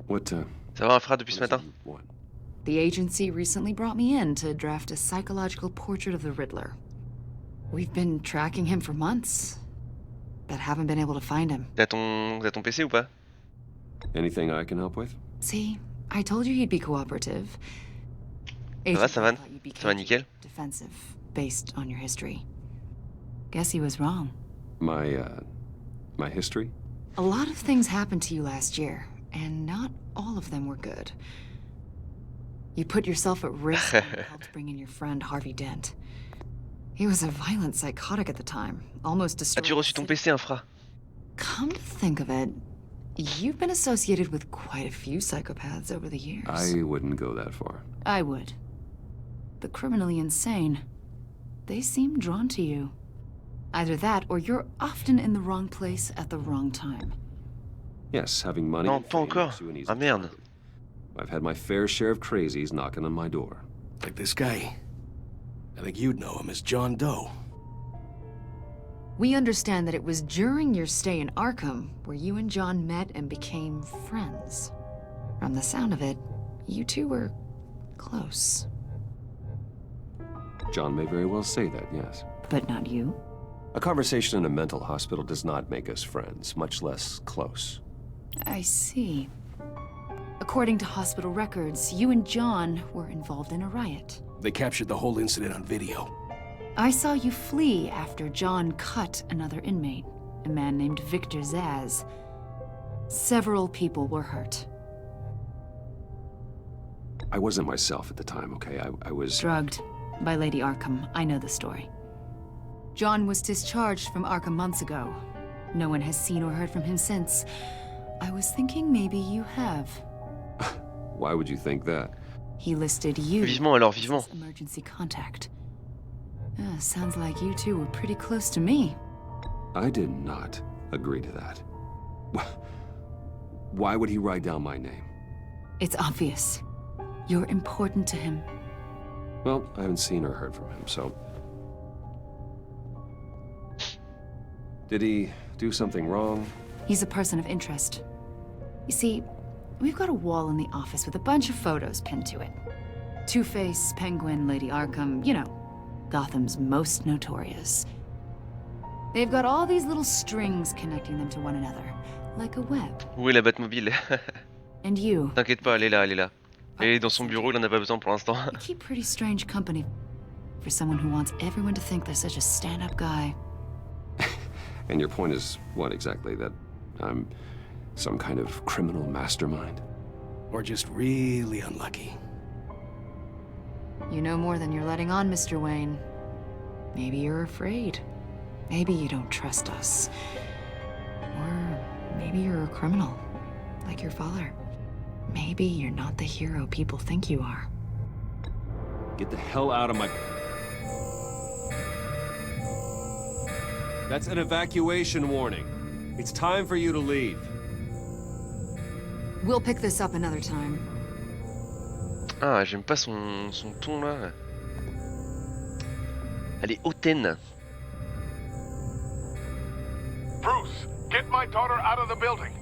What, Ça va, un frère depuis ce matin? The agency recently brought me in to draft a psychological portrait of the Riddler. We've been tracking him for months, but haven't been able to find him. T'as ton PC ou pas? Anything I can help with? See, I told you he'd be cooperative. Ça va, ça va? thought you'd be Ça va nickel? defensive, based on your history. Guess he was wrong. My history? A lot of things happened to you last year, and not all of them were good. You put yourself at risk when you helped bring in your friend Harvey Dent. He was a violent psychotic at the time, almost As-tu destroyed. reçu ton PC, infra? Come to think of it, you've been associated with quite a few psychopaths over the years. I wouldn't go that far. I would. The criminally insane. They seem drawn to you. Either that, or you're often in the wrong place at the wrong time. Yes, having money. Non, pas encore. Ah merde. I've had my fair share of crazies knocking on my door. Like this guy. I think you'd know him as John Doe. We understand that it was during your stay in Arkham where you and John met and became friends. From the sound of it, you two were close. John may very well say that, yes. But not you? A conversation in a mental hospital does not make us friends, much less close. I see. According to hospital records, you and John were involved in a riot. They captured the whole incident on video. I saw you flee after John cut another inmate, a man named Victor Zaz. Several people were hurt. I wasn't myself at the time, okay? I was... Drugged by Lady Arkham. I know the story. John was discharged from Arkham months ago. No one has seen or heard from him since. I was thinking maybe you have. Why would you think that? He listed you Vivement alors, vivement. as emergency contact. Sounds like you two were pretty close to me. I did not agree to that. Why would he write down my name? It's obvious. You're important to him. Well, I haven't seen or heard from him, so... Did he do something wrong? He's a person of interest. You see, we've got a wall in the office with a bunch of photos pinned to it. Two-Face, Penguin, Lady Arkham, you know, Gotham's most notorious. They've got all these little strings connecting them to one another, like a web. Où est la Batmobile? And you. T'inquiète pas, elle est là, elle est là. Elle est dans son bureau, il en a pas besoin pour l'instant. You keep pretty strange company for someone who wants everyone to think they're such a stand-up guy. And your point is what exactly? That I'm some kind of criminal mastermind? Or just really unlucky. You know more than you're letting on, Mr. Wayne. Maybe you're afraid. Maybe you don't trust us. Or maybe you're a criminal, like your father. Maybe you're not the hero people think you are. Get the hell out of my... That's an evacuation warning. It's time for you to leave. We'll pick this up another time. Ah, j'aime pas son ton là. Elle est hautaine. Bruce, get my daughter out of the building.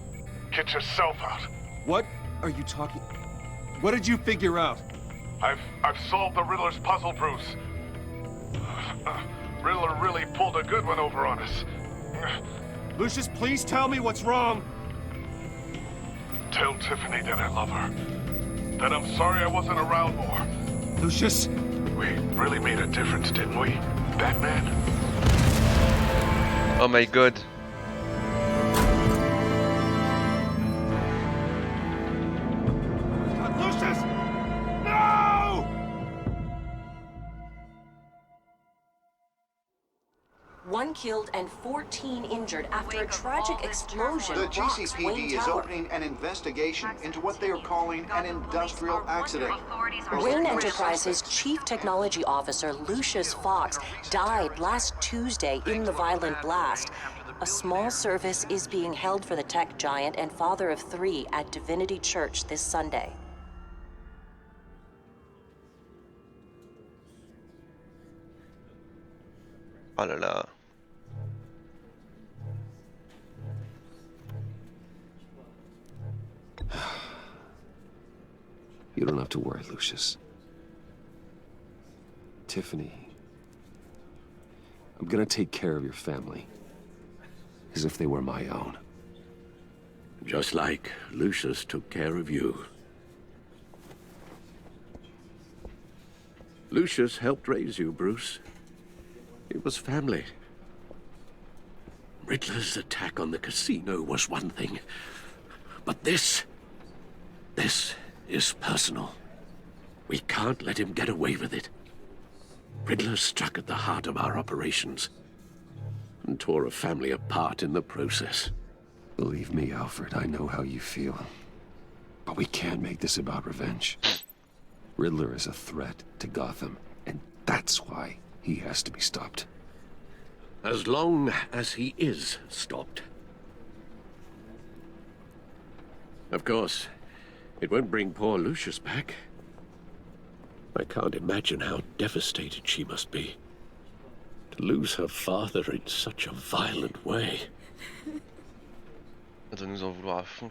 Get yourself out. What are you talking... What did you figure out? I've solved the Riddler's puzzle, Bruce. Riddler really pulled a good one over on us. Lucius, please tell me what's wrong. Tell Tiffany that I love her. That I'm sorry I wasn't around more. Lucius? We really made a difference, didn't we, Batman? Oh my god. Lucius! No! One killed and 14 injured after a tragic explosion The rocks GCPD Wayne is Tower. opening an investigation into what they are calling an industrial accident. Wayne Enterprises' chief technology officer, Lucius Fox, died last Tuesday in the violent blast. A small service is being held for the tech giant and father of 3 at Divinity Church this Sunday. Oh là là. You don't have to worry, Lucius. Tiffany, I'm gonna take care of your family. As if they were my own. Just like Lucius took care of you. Lucius helped raise you, Bruce. It was family. Riddler's attack on the casino was one thing. But this is personal. We can't let him get away with it. Riddler struck at the heart of our operations and tore a family apart in the process. Believe me, Alfred, I know how you feel. But we can't make this about revenge. Riddler is a threat to Gotham, and that's why he has to be stopped. As long as he is stopped. Of course, it won't bring poor Lucius back. I can't imagine how devastated she must be. To lose her father in such a violent way. Elle doit nous en vouloir à fond.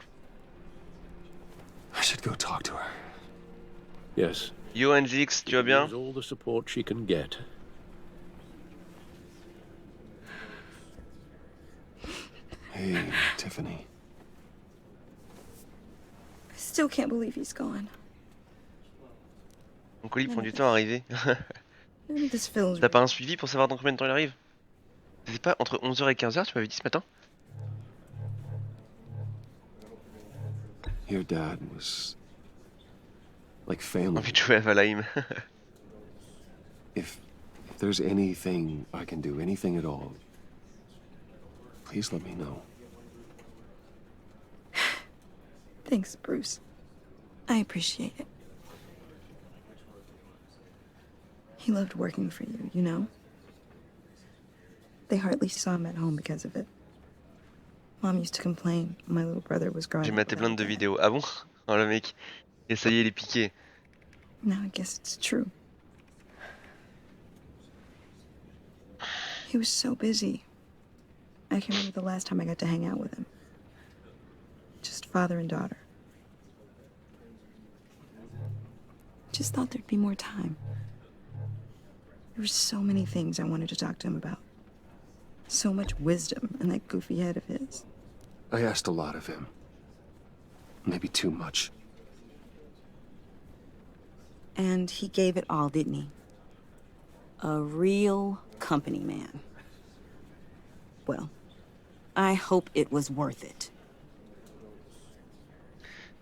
I should go talk to her. Yes. Yo NZX, tu vas bien? All the support she can get. Hey, Tiffany. I still can't believe he's gone. Mon colis prend du temps à arriver. None of this feels T'as pas un suivi pour savoir dans combien de temps il arrive? C'est pas entre 11h et 15h, tu m'avais dit ce matin? Your dad was like family. Envie de jouer à Valheim. If there's anything I can do, anything at all, please let me know. Thanks, Bruce. I appreciate it. He loved working for you, you know? They hardly saw him at home because of it. Mom used to complain my little brother was growing J'ai up maté plein de vidéos. Ah bon? Oh le mec. Et ça y est, il est piqué. Now I guess it's true. He was so busy. I can remember the last time I got to hang out with him. Just father and daughter. Just thought there'd be more time. There were so many things I wanted to talk to him about. So much wisdom in that goofy head of his. I asked a lot of him. Maybe too much. And he gave it all, didn't he? A real company man. Well, I hope it was worth it.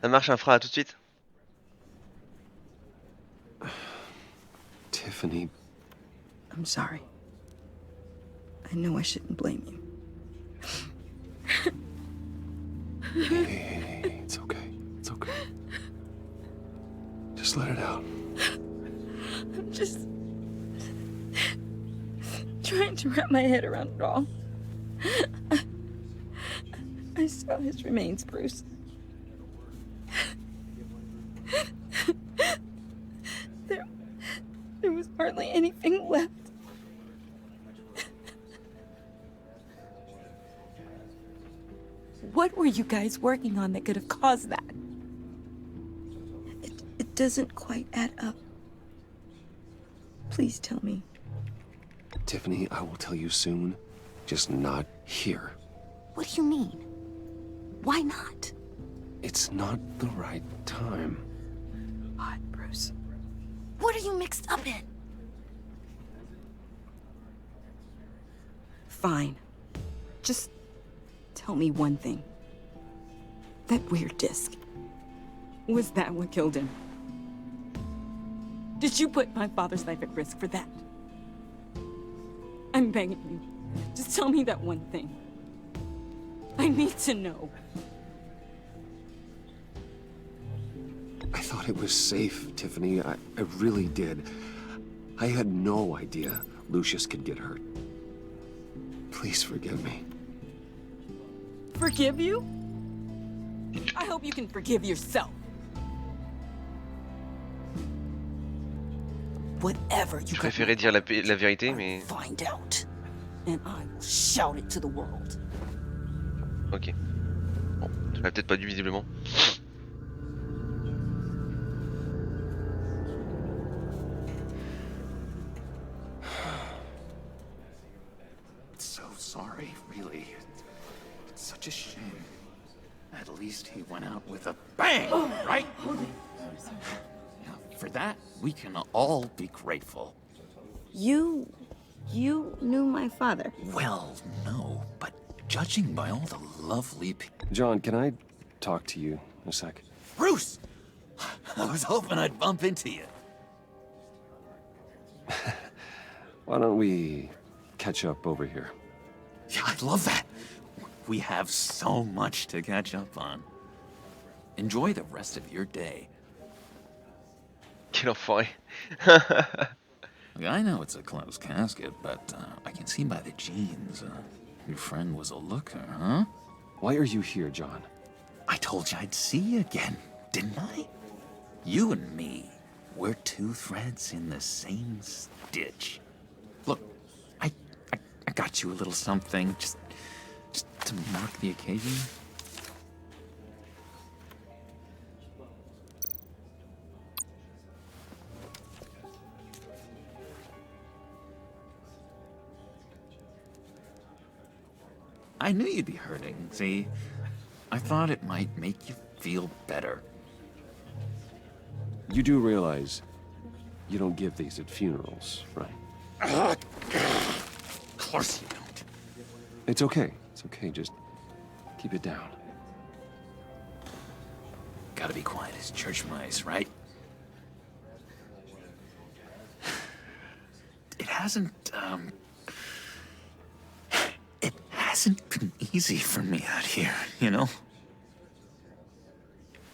Ça marche, un fera, à tout de suite. Tiffany. I'm sorry. I know I shouldn't blame you. Hey, it's okay. It's okay. Just let it out. I'm just trying to wrap my head around it all. I saw his remains, Bruce. There was hardly anything left. What were you guys working on that could have caused that? It doesn't quite add up. Please tell me. Tiffany, I will tell you soon. Just not here. What do you mean? Why not? It's not the right time. What, Bruce? What are you mixed up in? Fine. Just tell me one thing. That weird disc. Was that what killed him? Did you put my father's life at risk for that? I'm begging you. Just tell me that one thing. I need to know. I thought it was safe, Tiffany. I really did. I had no idea Lucius could get hurt. Please forgive me. Forgive you? I hope you can forgive yourself. Whatever you Je préférais dire la vérité, mais... Find out, and I will shout it to the world. Ok. Bon, tu l'as peut-être pas dû visiblement. So sorry, really. It's such a shame. At least he went out with a bang, right? For that, we can all be grateful. You knew my father. Well, no, but judging by all the lovely John, can I talk to you a sec? Bruce! I was hoping I'd bump into you. Why don't we catch up over here? Yeah, I'd love that. We have so much to catch up on. Enjoy the rest of your day. Quel enfoiré. Look, I know it's a closed casket, but I can see by the jeans. Your friend was a looker, huh? Why are you here, John? I told you I'd see you again, didn't I? You and me, we're two threads in the same stitch. Look, I got you a little something, just to mark the occasion. I knew you'd be hurting, see? I thought it might make you feel better. You do realize you don't give these at funerals, right? Of course you don't. It's okay. It's okay. Just keep it down. Gotta be quiet as church mice, right? It hasn't been easy for me out here, you know?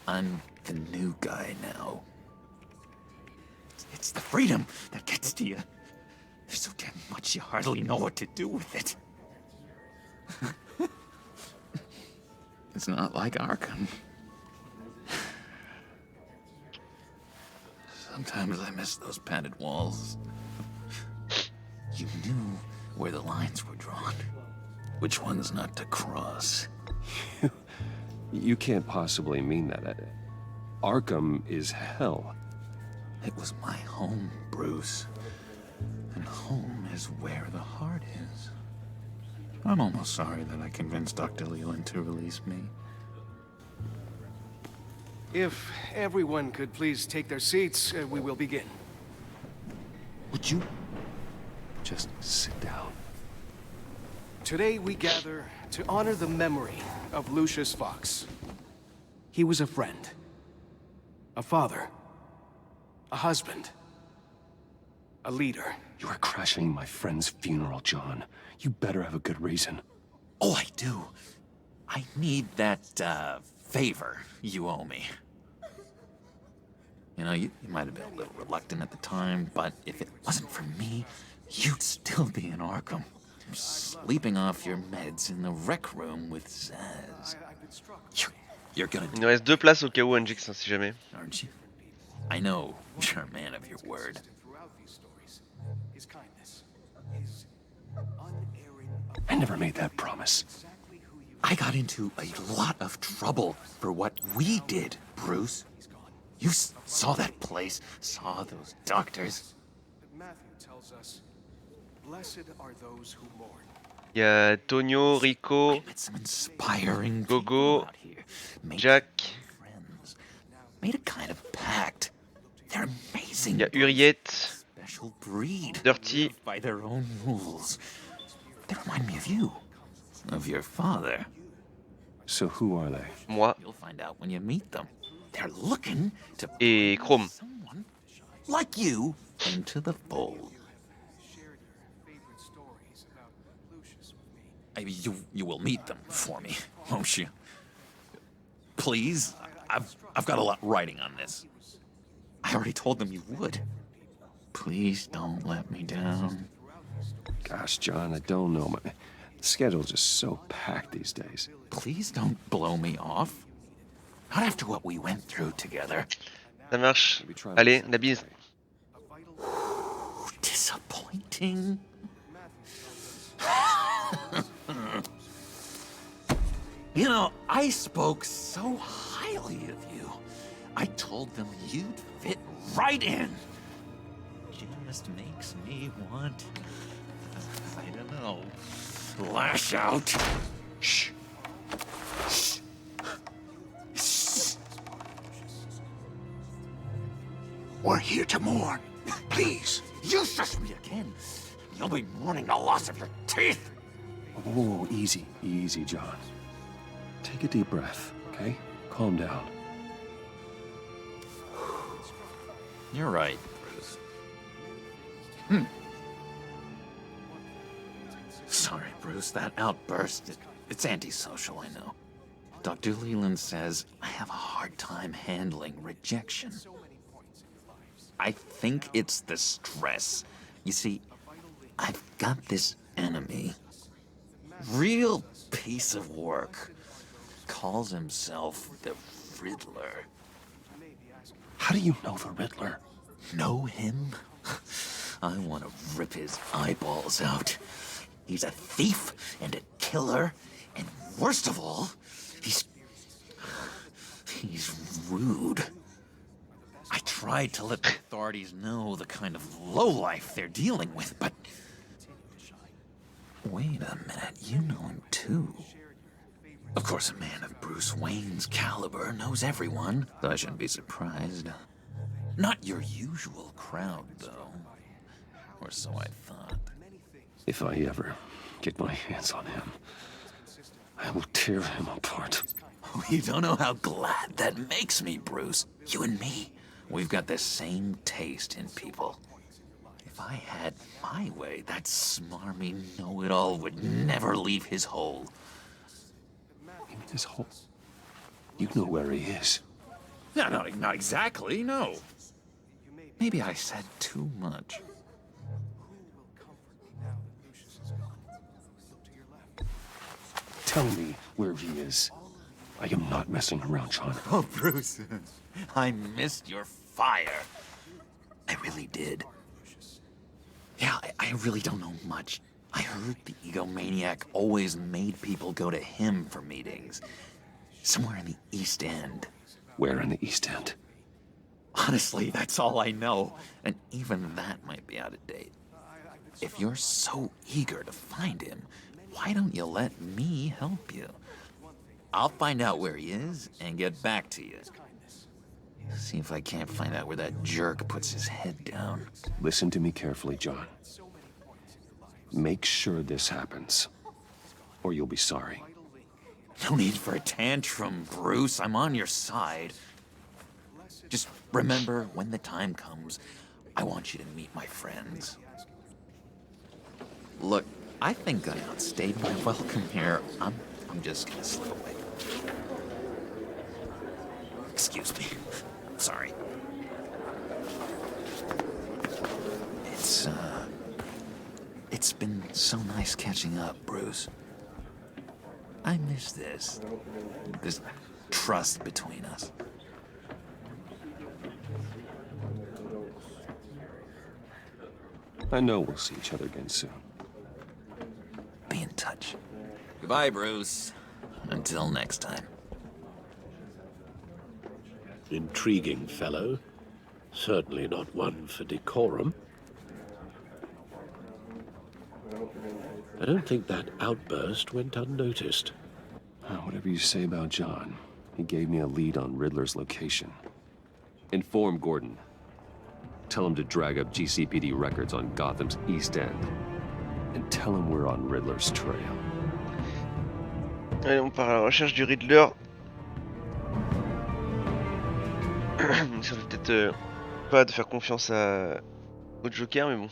I'm the new guy now. It's the freedom that gets to you. There's so damn much you hardly know what to do with it. It's not like Arkham. Sometimes I miss those padded walls. You knew where the lines were drawn. Which ones not to cross. You can't possibly mean that. Arkham is hell. It was my home, Bruce. And home is where the heart is. I'm almost sorry that I convinced Dr. Leland to release me. If everyone could please take their seats, we will begin. Would you just sit down? Today we gather to honor the memory of Lucius Fox. He was a friend, a father, a husband, a leader. You are crashing my friend's funeral, John. You better have a good reason. Oh, I do. I need that, favor you owe me. You know, you might have been a little reluctant at the time, but if it wasn't for me, you'd still be in Arkham. Sleeping off your meds in the rec room with Zaz. You're gonna Il nous reste 2 places au cas où, Njix, si jamais. Aren't you? I know you're a man of your word. I never made that promise. I got into a lot of trouble for what we did, Bruce. You saw that place, saw those doctors. Matthew tells us, blessed are those who mourn. Il y a Tonio, Rico, Gogo, Jack. Made a kind of pact. They're amazing. Il y a Uriette, Special breed. Dirty. By their own rules. They remind me of you. Of your father. So who are they? Moi. You'll find out when you meet them. They're looking to Et Chrome. someone like you into the fold. You will meet them for me, won't you? Please, I've got a lot writing on this. I already told them you would. Please don't let me down. Gosh, John, I don't know. My schedule's just so packed these days. Please don't blow me off. Not after what we went through together. Ça marche. Allez, la bise. Disappointing. You know, I spoke so highly of you. I told them you'd fit right in. Just makes me want, I don't know, lash out. Shh. Shh. Shh. We're here to mourn. Please. You shush me again. You'll be mourning the loss of your teeth. Oh, easy, easy, John. Take a deep breath, okay? Calm down. You're right, Bruce. Sorry, Bruce, that outburst, It's antisocial, I know. Dr. Leland says I have a hard time handling rejection. I think it's the stress. You see, I've got this enemy. Real piece of work. Calls himself the Riddler. How do you know the Riddler? Know him? I want to rip his eyeballs out. He's a thief and a killer, and worst of all, he's rude. I tried to let the authorities know the kind of lowlife they're dealing with, but... Wait a minute, you know him too. Of course, a man of Bruce Wayne's caliber knows everyone, so I shouldn't be surprised. Not your usual crowd, though. Or so I thought. If I ever get my hands on him, I will tear him apart. Oh, you don't know how glad that makes me, Bruce. You and me, we've got the same taste in people. If I had my way, that smarmy know-it-all would never leave his hole. You mean his hole? You know where he is. No, not exactly, no. Maybe I said too much. Tell me where he is. I am not messing around, John. Oh, Bruce, I missed your fire. I really did. Yeah, I really don't know much. I heard the egomaniac always made people go to him for meetings. Somewhere in the East End. Where in the East End? Honestly, that's all I know. And even that might be out of date. If you're so eager to find him, why don't you let me help you? I'll find out where he is and get back to you. See if I can't find out where that jerk puts his head down. Listen to me carefully, John. Make sure this happens, or you'll be sorry. No need for a tantrum, Bruce. I'm on your side. Just remember, when the time comes, I want you to meet my friends. Look, I think I outstayed my welcome here. I'm just gonna slip away. Excuse me. I'm sorry. It's been so nice catching up, Bruce. I miss this trust between us. I know we'll see each other again soon. Be in touch. Goodbye, Bruce. Until next time. Intriguing fellow. Certainly not one for decorum. I don't think that outburst went unnoticed. Whatever you say about John, he gave me a lead on Riddler's location. Inform Gordon. Tell him to drag up GCPD records on Gotham's East End. And tell him we're on Riddler's trail. Allez, on part à la recherche du Riddler. Ça fait peut-être pas de faire confiance au Joker, mais bon.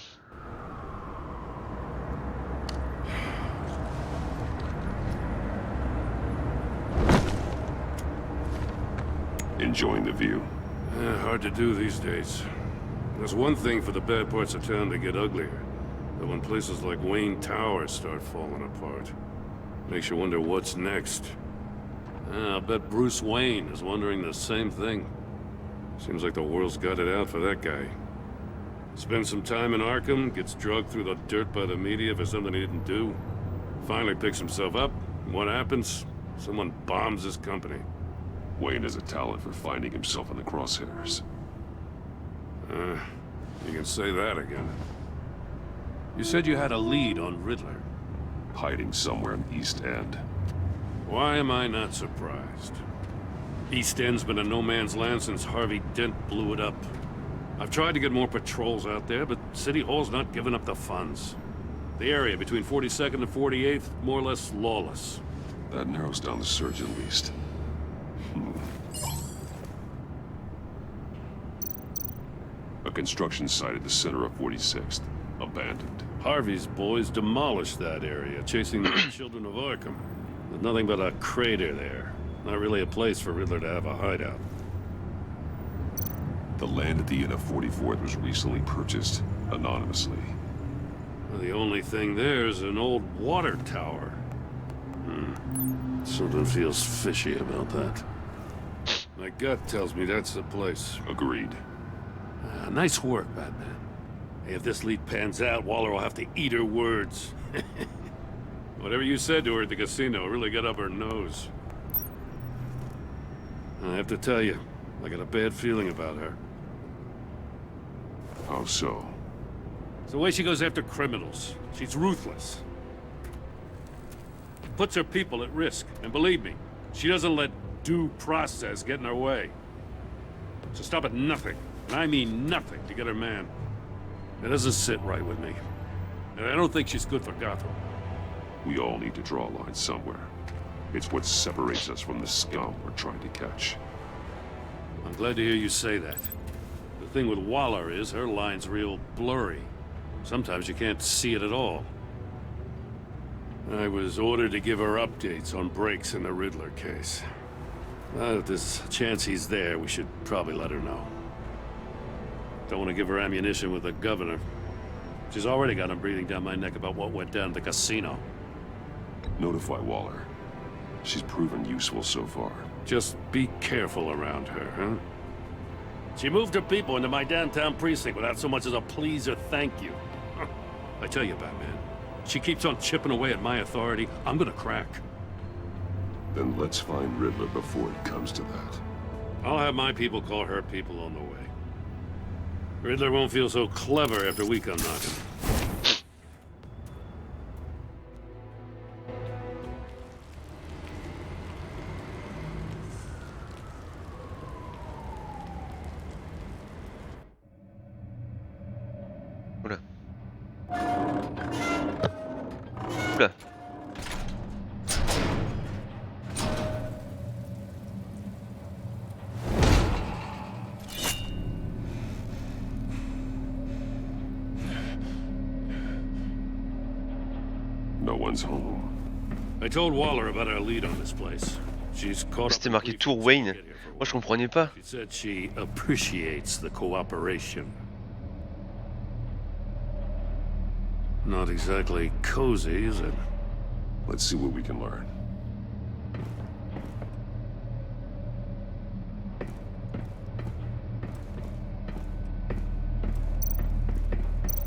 Enjoying the view? Hard to do these days. There's one thing for the bad parts of town to get uglier. But when places like Wayne Tower start falling apart, makes you wonder what's next. I'll bet Bruce Wayne is wondering the same thing. Seems like the world's got it out for that guy. Spends some time in Arkham, gets dragged through the dirt by the media for something he didn't do. Finally picks himself up, and what happens? Someone bombs his company. Wayne has a talent for finding himself in the crosshairs. You can say that again. You said you had a lead on Riddler. Hiding somewhere in East End. Why am I not surprised? East End's been a no-man's land since Harvey Dent blew it up. I've tried to get more patrols out there, but City Hall's not giving up the funds. The area between 42nd and 48th, more or less lawless. That narrows down the search at least. A construction site at the center of 46th. Abandoned. Harvey's boys demolished that area, chasing the children of Arkham. There's nothing but a crater there. Not really a place for Riddler to have a hideout. The land at the Inn of 44th was recently purchased anonymously. Well, the only thing there is an old water tower. Something feels fishy about that. My gut tells me that's the place. Agreed. Nice work, Batman. Hey, if this lead pans out, Waller will have to eat her words. Whatever you said to her at the casino really got up her nose. I have to tell you, I got a bad feeling about her. How so? It's the way she goes after criminals. She's ruthless. Puts her people at risk. And believe me, she doesn't let due process get in her way. She'll stop at nothing, and I mean nothing, to get her man. It doesn't sit right with me. And I don't think she's good for Gotham. We all need to draw a line somewhere. It's what separates us from the scum we're trying to catch. I'm glad to hear you say that. The thing with Waller is her line's real blurry. Sometimes you can't see it at all. I was ordered to give her updates on breaks in the Riddler case. If there's a chance he's there, we should probably let her know. Don't want to give her ammunition with the governor. She's already got him breathing down my neck about what went down at the casino. Notify Waller. She's proven useful so far. Just be careful around her, huh? She moved her people into my downtown precinct without so much as a please or thank you. I tell you, Batman, she keeps on chipping away at my authority, I'm gonna crack. Then let's find Riddler before it comes to that. I'll have my people call her people on the way. Riddler won't feel so clever after we come knocking. Oula. Oula. No one's home. I told Waller about our lead on this place. She's caught up. C'était marqué Tour Wayne. Moi je comprenais pas. She said she appreciates the cooperation. Not exactly cozy, is it? Let's see what we can learn.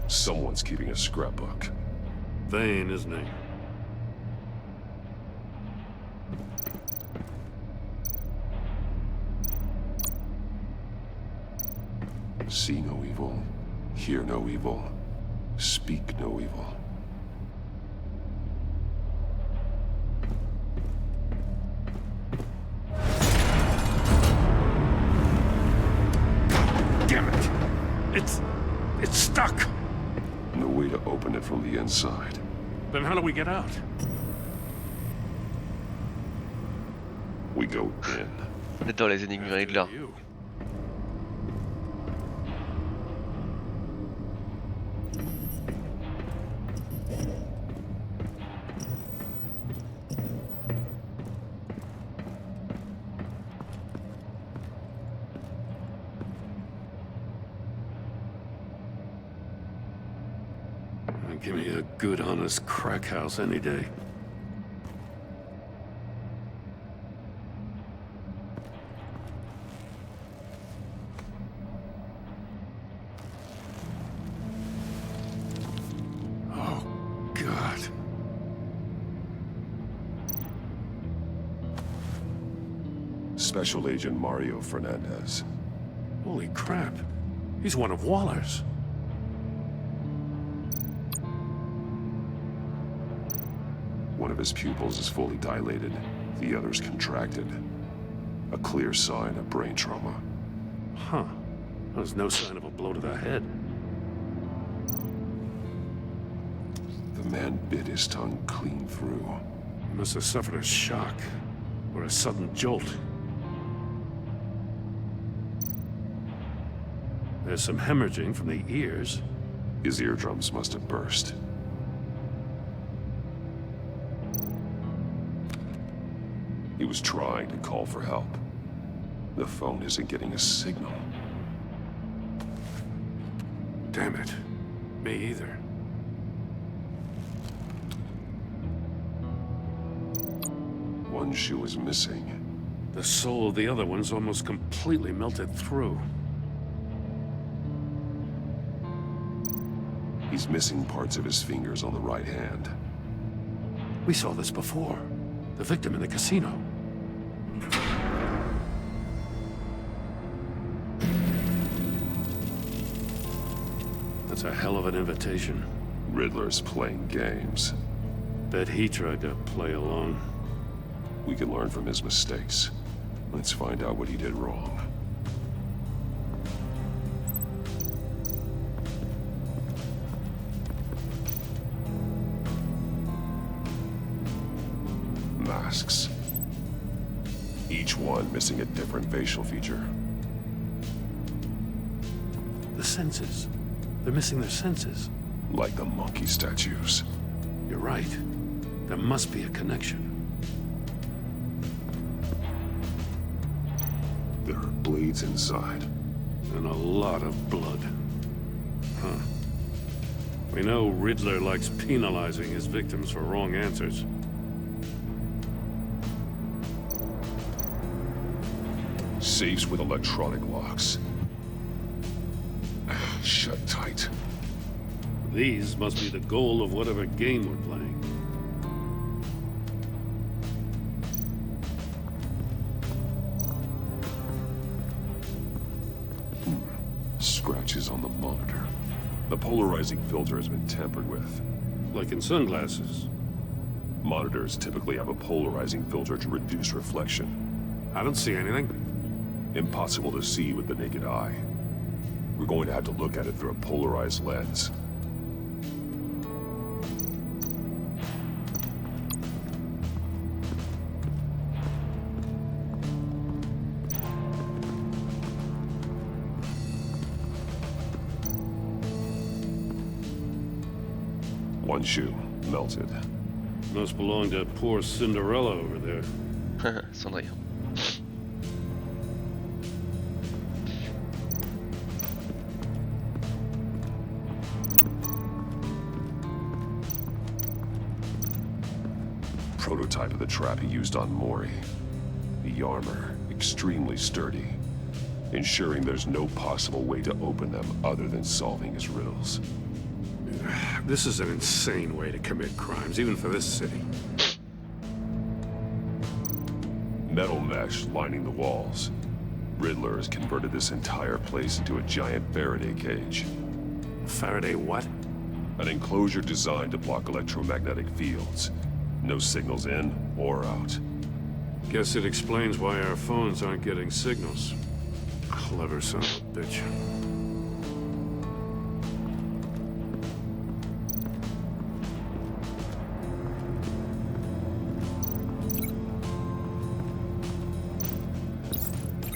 Someone's keeping a scrapbook. Vain, isn't he? See no evil, hear no evil, speak no evil. Damn it! It's stuck! No way to open it from the inside. Then how do we get out? We go in. J'adore les énigmes Riddler. Give me a good, honest crack house any day. Oh, God. Special Agent Mario Fernandez. Holy crap. He's one of Waller's. One of his pupils is fully dilated, the other's contracted. A clear sign of brain trauma. Huh. There's no sign of a blow to the head. The man bit his tongue clean through. He must have suffered a shock, or a sudden jolt. There's some hemorrhaging from the ears. His eardrums must have burst. He was trying to call for help. The phone isn't getting a signal. Damn it. Me either. One shoe is missing. The soul of the other one's almost completely melted through. He's missing parts of his fingers on the right hand. We saw this before. The victim in the casino. That's a hell of an invitation. Riddler's playing games. Bet he tried to play along. We can learn from his mistakes. Let's find out what he did wrong. Masks. Each one missing a different facial feature. The senses. They're missing their senses. Like the monkey statues. You're right. There must be a connection. There are bleeds inside. And a lot of blood. Huh. We know Riddler likes penalizing his victims for wrong answers. Safes with electronic locks. Shut tight. These must be the goal of whatever game we're playing. Scratches on the monitor. The polarizing filter has been tampered with. Like in sunglasses. Monitors typically have a polarizing filter to reduce reflection. I don't see anything. Impossible to see with the naked eye. We're going to have to look at it through a polarized lens. One shoe, melted. Must belong to poor Cinderella over there. Cendrillon. Prototype of the trap he used on Mori. The armor, extremely sturdy, ensuring there's no possible way to open them other than solving his riddles. This is an insane way to commit crimes, even for this city. Metal mesh lining the walls. Riddler has converted this entire place into a giant Faraday cage. Faraday what? An enclosure designed to block electromagnetic fields. No signals in or out. Guess it explains why our phones aren't getting signals. Clever son of a bitch.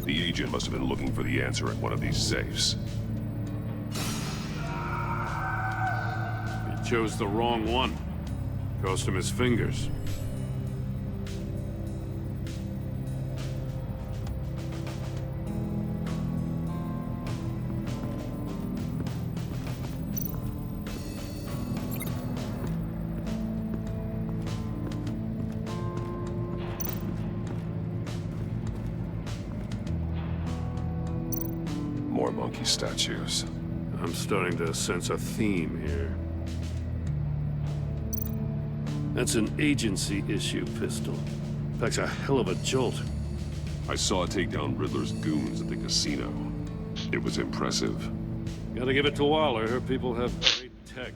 The agent must have been looking for the answer in one of these safes. He chose the wrong one. Cost him his fingers. More monkey statues. I'm starting to sense a theme here. That's an agency issue pistol. Packs a hell of a jolt. I saw it take down Riddler's goons at the casino. It was impressive. Gotta give it to Waller. Her people have great tech.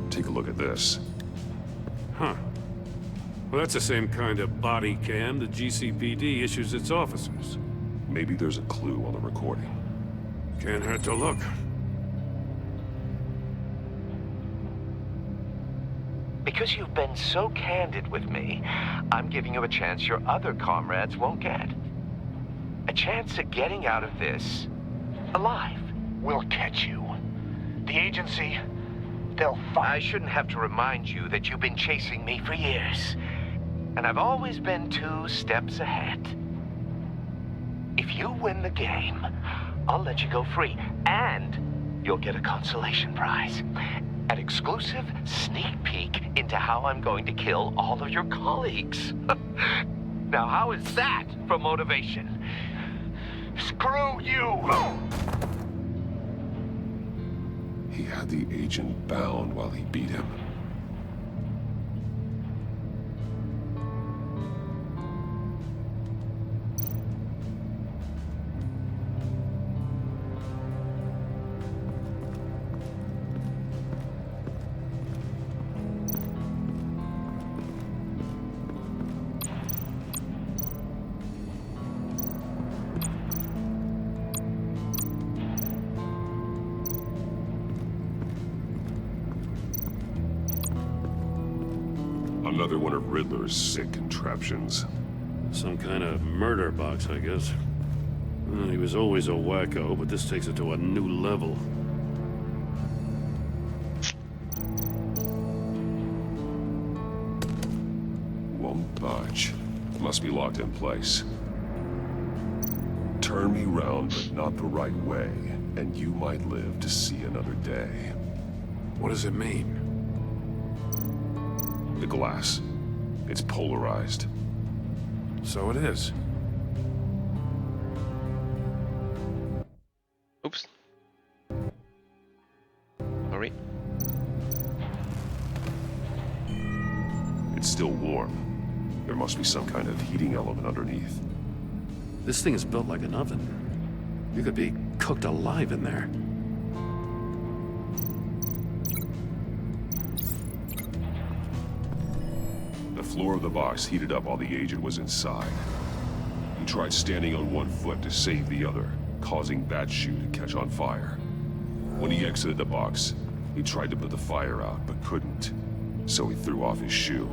Take a look at this. Huh. Well, that's the same kind of body cam the GCPD issues its officers. Maybe there's a clue on the recording. Can't hurt to look. Because you've been so candid with me, I'm giving you a chance your other comrades won't get. A chance at getting out of this alive. We'll catch you. The agency, they'll find... I shouldn't have to remind you that you've been chasing me for years. And I've always been 2 steps ahead. If you win the game, I'll let you go free. And you'll get a consolation prize. An exclusive sneak peek into how I'm going to kill all of your colleagues. Now, how is that for motivation? Screw you! He had the agent bound while he beat him. Another one of Riddler's sick contraptions. Some kind of murder box, I guess. Well, he was always a wacko, but this takes it to a new level. Won't budge. Must be locked in place. Turn me round, but not the right way, and you might live to see another day. What does it mean? The glass. It's polarized. So it is. Oops. Sorry. It's still warm. There must be some kind of heating element underneath. This thing is built like an oven. You could be cooked alive in there. The floor of the box heated up while the agent was inside. He tried standing on one foot to save the other, causing that shoe to catch on fire. When he exited the box, he tried to put the fire out, but couldn't. So he threw off his shoe.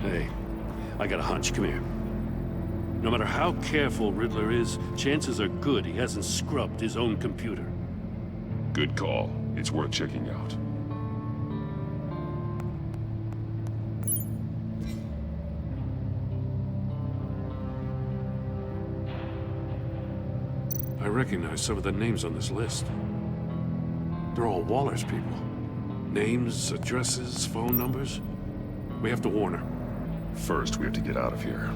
Hey, I got a hunch. Come here. No matter how careful Riddler is, chances are good he hasn't scrubbed his own computer. Good call. It's worth checking out. I recognize some of the names on this list. They're all Waller's people. Names, addresses, phone numbers. We have to warn her. First, we have to get out of here.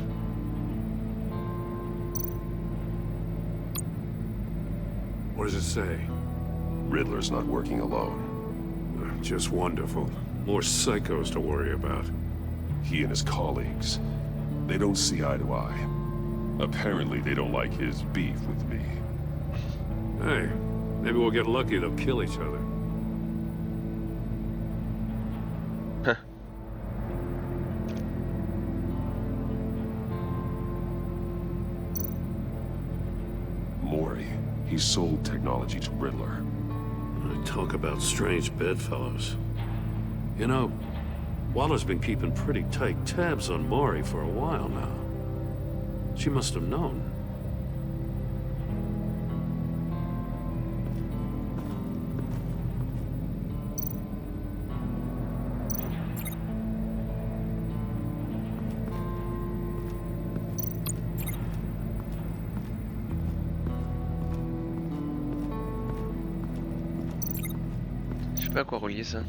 What does it say? Riddler's not working alone. Just wonderful. More psychos to worry about. He and his colleagues. They don't see eye to eye. Apparently, they don't like his beef with me. Hey, maybe we'll get lucky. They'll kill each other. Huh. Mori. He sold technology to Riddler. Talk about strange bedfellows. You know, Waller's been keeping pretty tight tabs on Mori for a while now. She must have known. Je sais pas à quoi relier ça.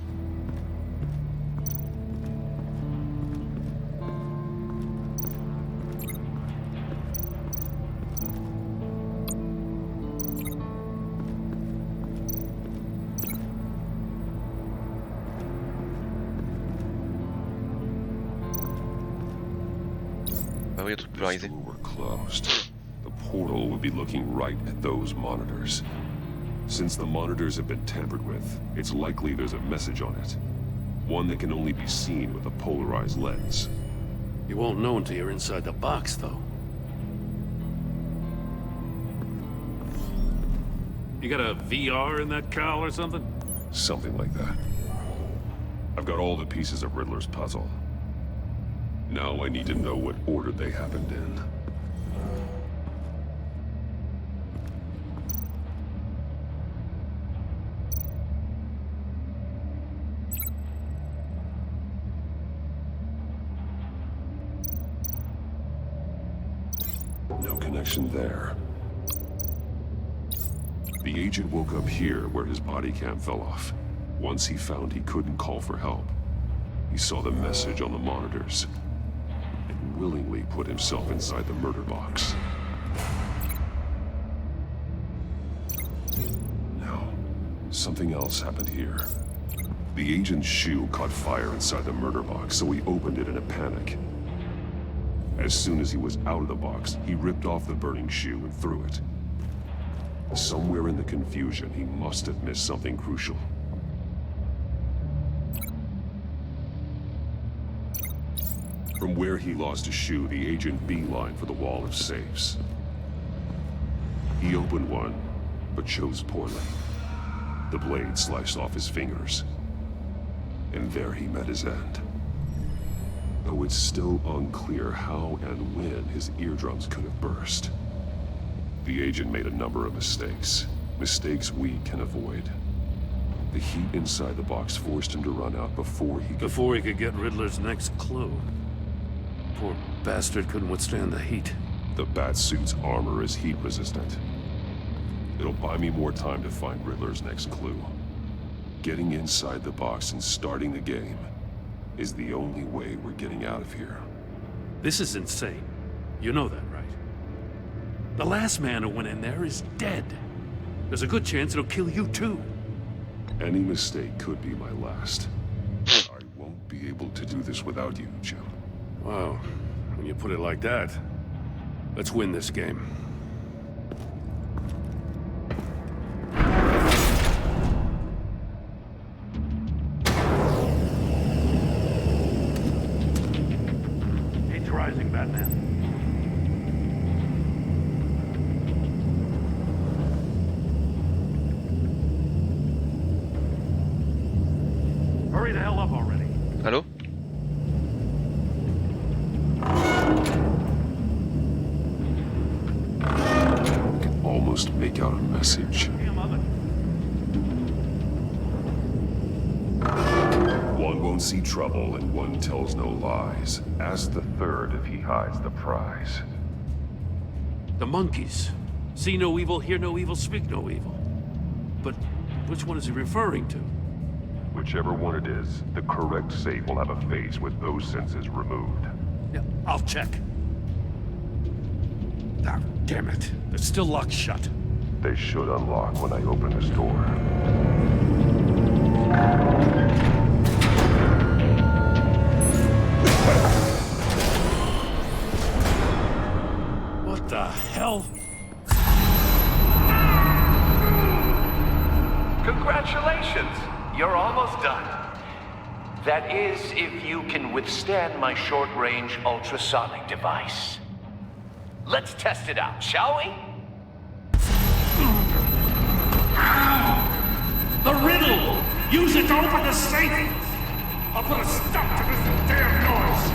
Ah oui, un truc polarisé. Were closed. The portal would be looking right at those monitors. Since the monitors have been tampered with, it's likely there's a message on it. One that can only be seen with a polarized lens. You won't know until you're inside the box, though. You got a VR in that cowl or something? Something like that. I've got all the pieces of Riddler's puzzle. Now I need to know what order they happened in. No connection there. The agent woke up here where his body cam fell off. Once he found he couldn't call for help, he saw the message on the monitors and willingly put himself inside the murder box. Now, something else happened here. The agent's shoe caught fire inside the murder box, so he opened it in a panic. As soon as he was out of the box, he ripped off the burning shoe and threw it. Somewhere in the confusion, he must have missed something crucial. From where he lost his shoe, the agent beelined for the wall of safes. He opened one, but chose poorly. The blade sliced off his fingers. And there he met his end. Though it's still unclear how and when his eardrums could have burst. The agent made a number of mistakes. Mistakes we can avoid. The heat inside the box forced him to run out before he could get Riddler's next clue. Poor bastard couldn't withstand the heat. The Batsuit's armor is heat resistant. It'll buy me more time to find Riddler's next clue. Getting inside the box and starting the game is the only way we're getting out of here. This is insane. You know that, right? The last man who went in there is dead. There's a good chance it'll kill you too. Any mistake could be my last. I won't be able to do this without you, Jim. Wow, when you put it like that, let's win this game. Heat's rising, Batman. Hurry the hell up already. Allô? Almost make out a message. One won't see trouble and one tells no lies. Ask the third if he hides the prize. The monkeys. See no evil, hear no evil, speak no evil. But which one is he referring to? Whichever one it is, the correct safe will have a face with those senses removed. Yeah, I'll check. Ah, damn it. They're still locked shut. They should unlock when I open this door. What the hell? Congratulations! You're almost done. That is, if you can withstand my short-range ultrasonic device. Let's test it out, shall we? The riddle! Use it to open the safe! I'll put a stop to this damn noise!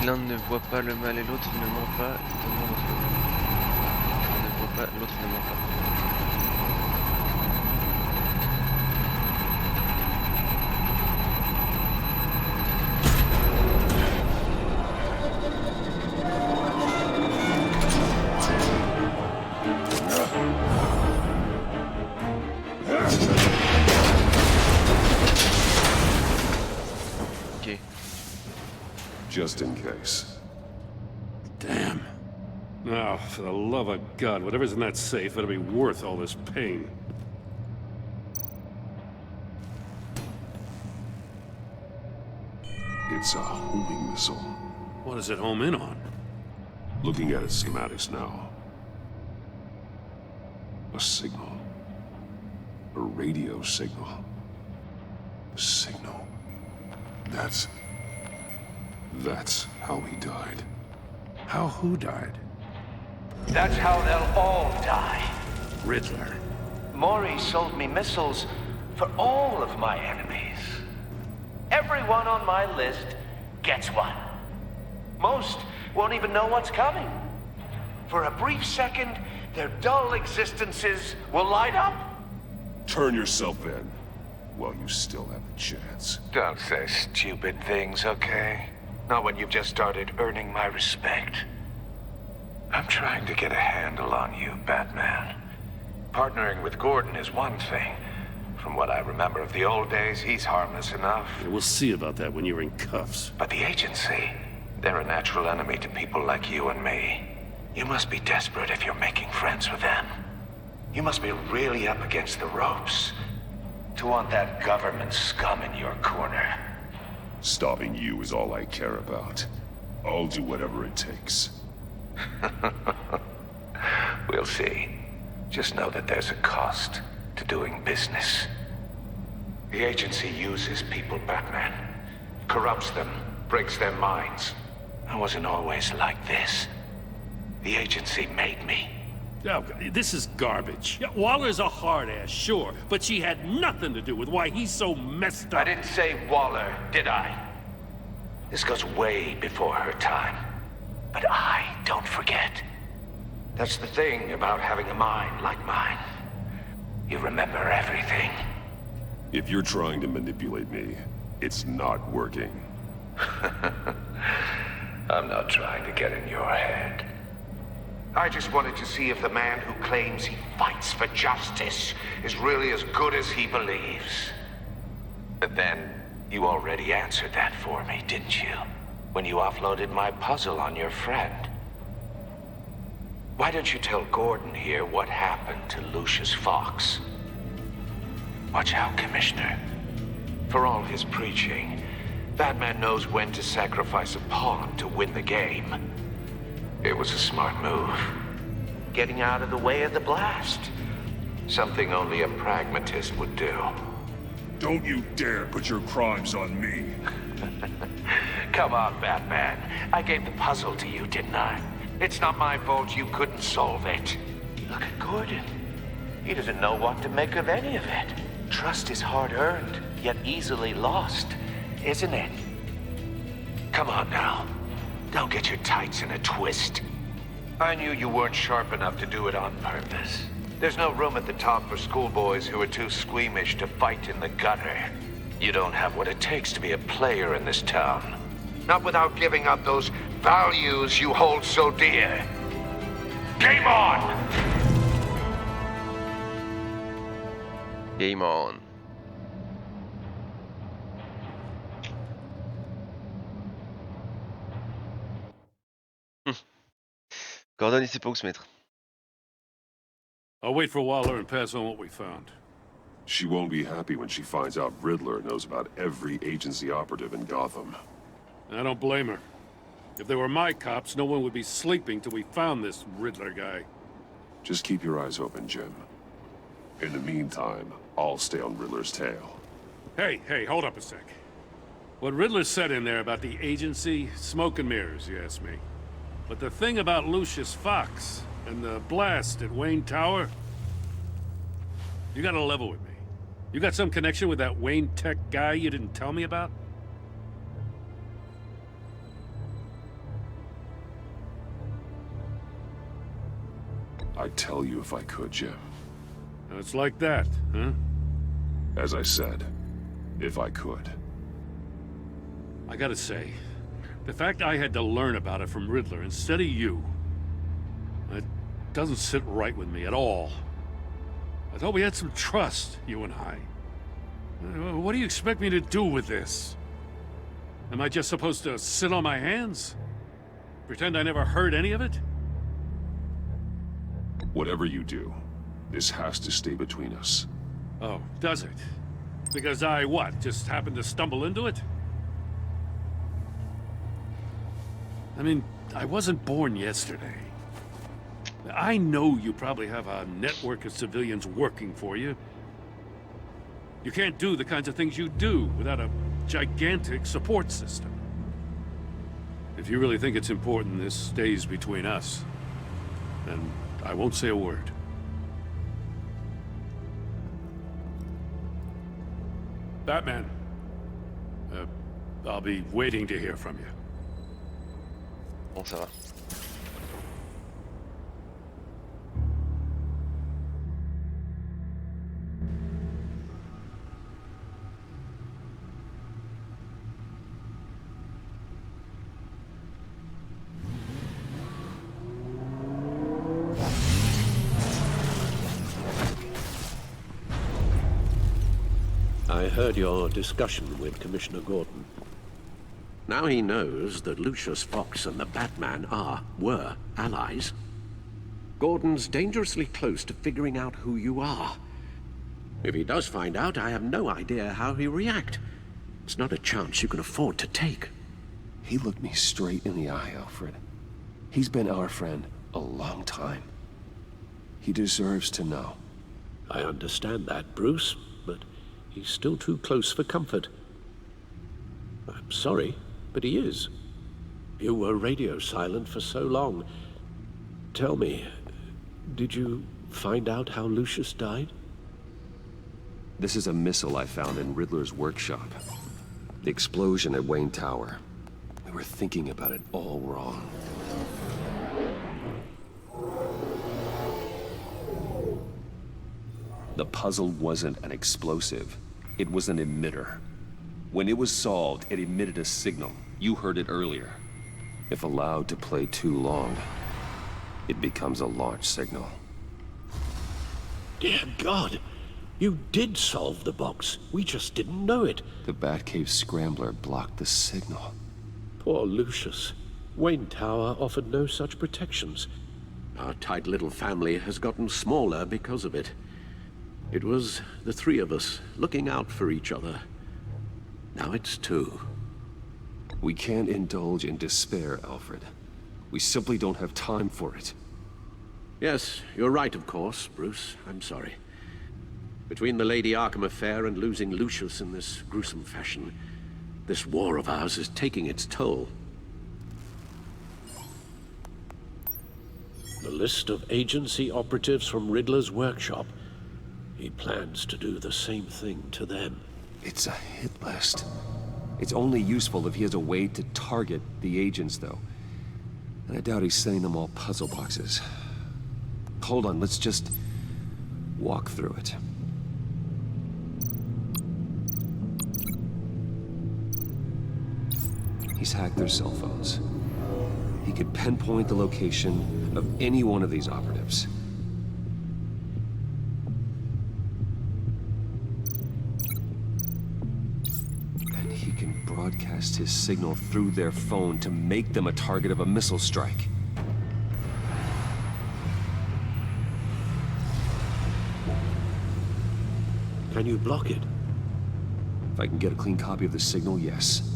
L'un ne voit pas le mal et l'autre ne ment pas, étonnant l'autre le mal. L'un ne voit pas, l'autre ne ment pas. Ok. Just in case. Damn. Now, for the love of God, whatever's in that safe better be worth all this pain. It's a homing missile. What does it home in on? Looking at its schematics now. A signal. A radio signal. A signal. That's how he died. How who died? That's how they'll all die. Riddler. Maury sold me missiles for all of my enemies. Everyone on my list gets one. Most won't even know what's coming. For a brief second, their dull existences will light up. Turn yourself in while you still have a chance. Don't say stupid things, okay? Not when you've just started earning my respect. I'm trying to get a handle on you, Batman. Partnering with Gordon is one thing. From what I remember of the old days, he's harmless enough. Yeah, we'll see about that when you're in cuffs. But the agency, they're a natural enemy to people like you and me. You must be desperate if you're making friends with them. You must be really up against the ropes to want that government scum in your corner. Stopping you is all I care about. I'll do whatever it takes. We'll see. Just know that there's a cost to doing business. The agency uses people, Batman. Corrupts them, breaks their minds. I wasn't always like this. The agency made me. Oh, this is garbage. Yeah, Waller's a hard ass, sure, but she had nothing to do with why he's so messed up. I didn't say Waller, did I? This goes way before her time. But I don't forget. That's the thing about having a mind like mine. You remember everything. If you're trying to manipulate me, it's not working. I'm not trying to get in your head. I just wanted to see if the man who claims he fights for justice is really as good as he believes. But then, you already answered that for me, didn't you? When you offloaded my puzzle on your friend. Why don't you tell Gordon here what happened to Lucius Fox? Watch out, Commissioner. For all his preaching, Batman knows when to sacrifice a pawn to win the game. It was a smart move. Getting out of the way of the blast. Something only a pragmatist would do. Don't you dare put your crimes on me. Come on, Batman. I gave the puzzle to you, didn't I? It's not my fault you couldn't solve it. Look at Gordon. He doesn't know what to make of any of it. Trust is hard-earned, yet easily lost, isn't it? Come on now. Don't get your tights in a twist. I knew you weren't sharp enough to do it on purpose. There's no room at the top for schoolboys who are too squeamish to fight in the gutter. You don't have what it takes to be a player in this town. Not without giving up those values you hold so dear. Game on! Game on. Gordon, il sait pas où se mettre. I'll wait for Waller and pass on what we found. She won't be happy when she finds out Riddler knows about every agency operative in Gotham. I don't blame her. If they were my cops, no one would be sleeping till we found this Riddler guy. Just keep your eyes open, Jim. In the meantime, I'll stay on Riddler's tail. Hey, hold up a sec. What Riddler said in there about the agency, smoke and mirrors, you ask me. But the thing about Lucius Fox and the blast at Wayne Tower, you gotta level with me. You got some connection with that Wayne Tech guy you didn't tell me about? I'd tell you if I could, Jim. It's like that, huh? As I said, if I could. I gotta say, the fact I had to learn about it from Riddler instead of you, it doesn't sit right with me at all. I thought we had some trust, you and I. What do you expect me to do with this? Am I just supposed to sit on my hands? Pretend I never heard any of it? Whatever you do, this has to stay between us. Oh, does it? Because I, what, just happened to stumble into it? I mean, I wasn't born yesterday. I know you probably have a network of civilians working for you. You can't do the kinds of things you do without a gigantic support system. If you really think it's important this stays between us, then I won't say a word. Batman. I'll be waiting to hear from you. Bon, ça va. I heard your discussion with Commissioner Gordon. Now he knows that Lucius Fox and the Batman were allies. Gordon's dangerously close to figuring out who you are. If he does find out, I have no idea how he'll react. It's not a chance you can afford to take. He looked me straight in the eye, Alfred. He's been our friend a long time. He deserves to know. I understand that, Bruce, but he's still too close for comfort. I'm sorry, but he is. You were radio silent for so long. Tell me, did you find out how Lucius died? This is a missile I found in Riddler's workshop. The explosion at Wayne Tower. We were thinking about it all wrong. The puzzle wasn't an explosive. It was an emitter. When it was solved, it emitted a signal. You heard it earlier. If allowed to play too long, it becomes a launch signal. Dear God! You did solve the box. We just didn't know it. The Batcave scrambler blocked the signal. Poor Lucius. Wayne Tower offered no such protections. Our tight little family has gotten smaller because of it. It was the three of us looking out for each other. Now it's two. We can't indulge in despair, Alfred. We simply don't have time for it. Yes, you're right, of course, Bruce. I'm sorry. Between the Lady Arkham affair and losing Lucius in this gruesome fashion, this war of ours is taking its toll. The list of agency operatives from Riddler's workshop. He plans to do the same thing to them. It's a hit list. It's only useful if he has a way to target the agents, though. And I doubt he's sending them all puzzle boxes. Hold on, let's just walk through it. He's hacked their cell phones. He could pinpoint the location of any one of these operatives. And he can broadcast his signal through their phone to make them a target of a missile strike. Can you block it? If I can get a clean copy of the signal, yes.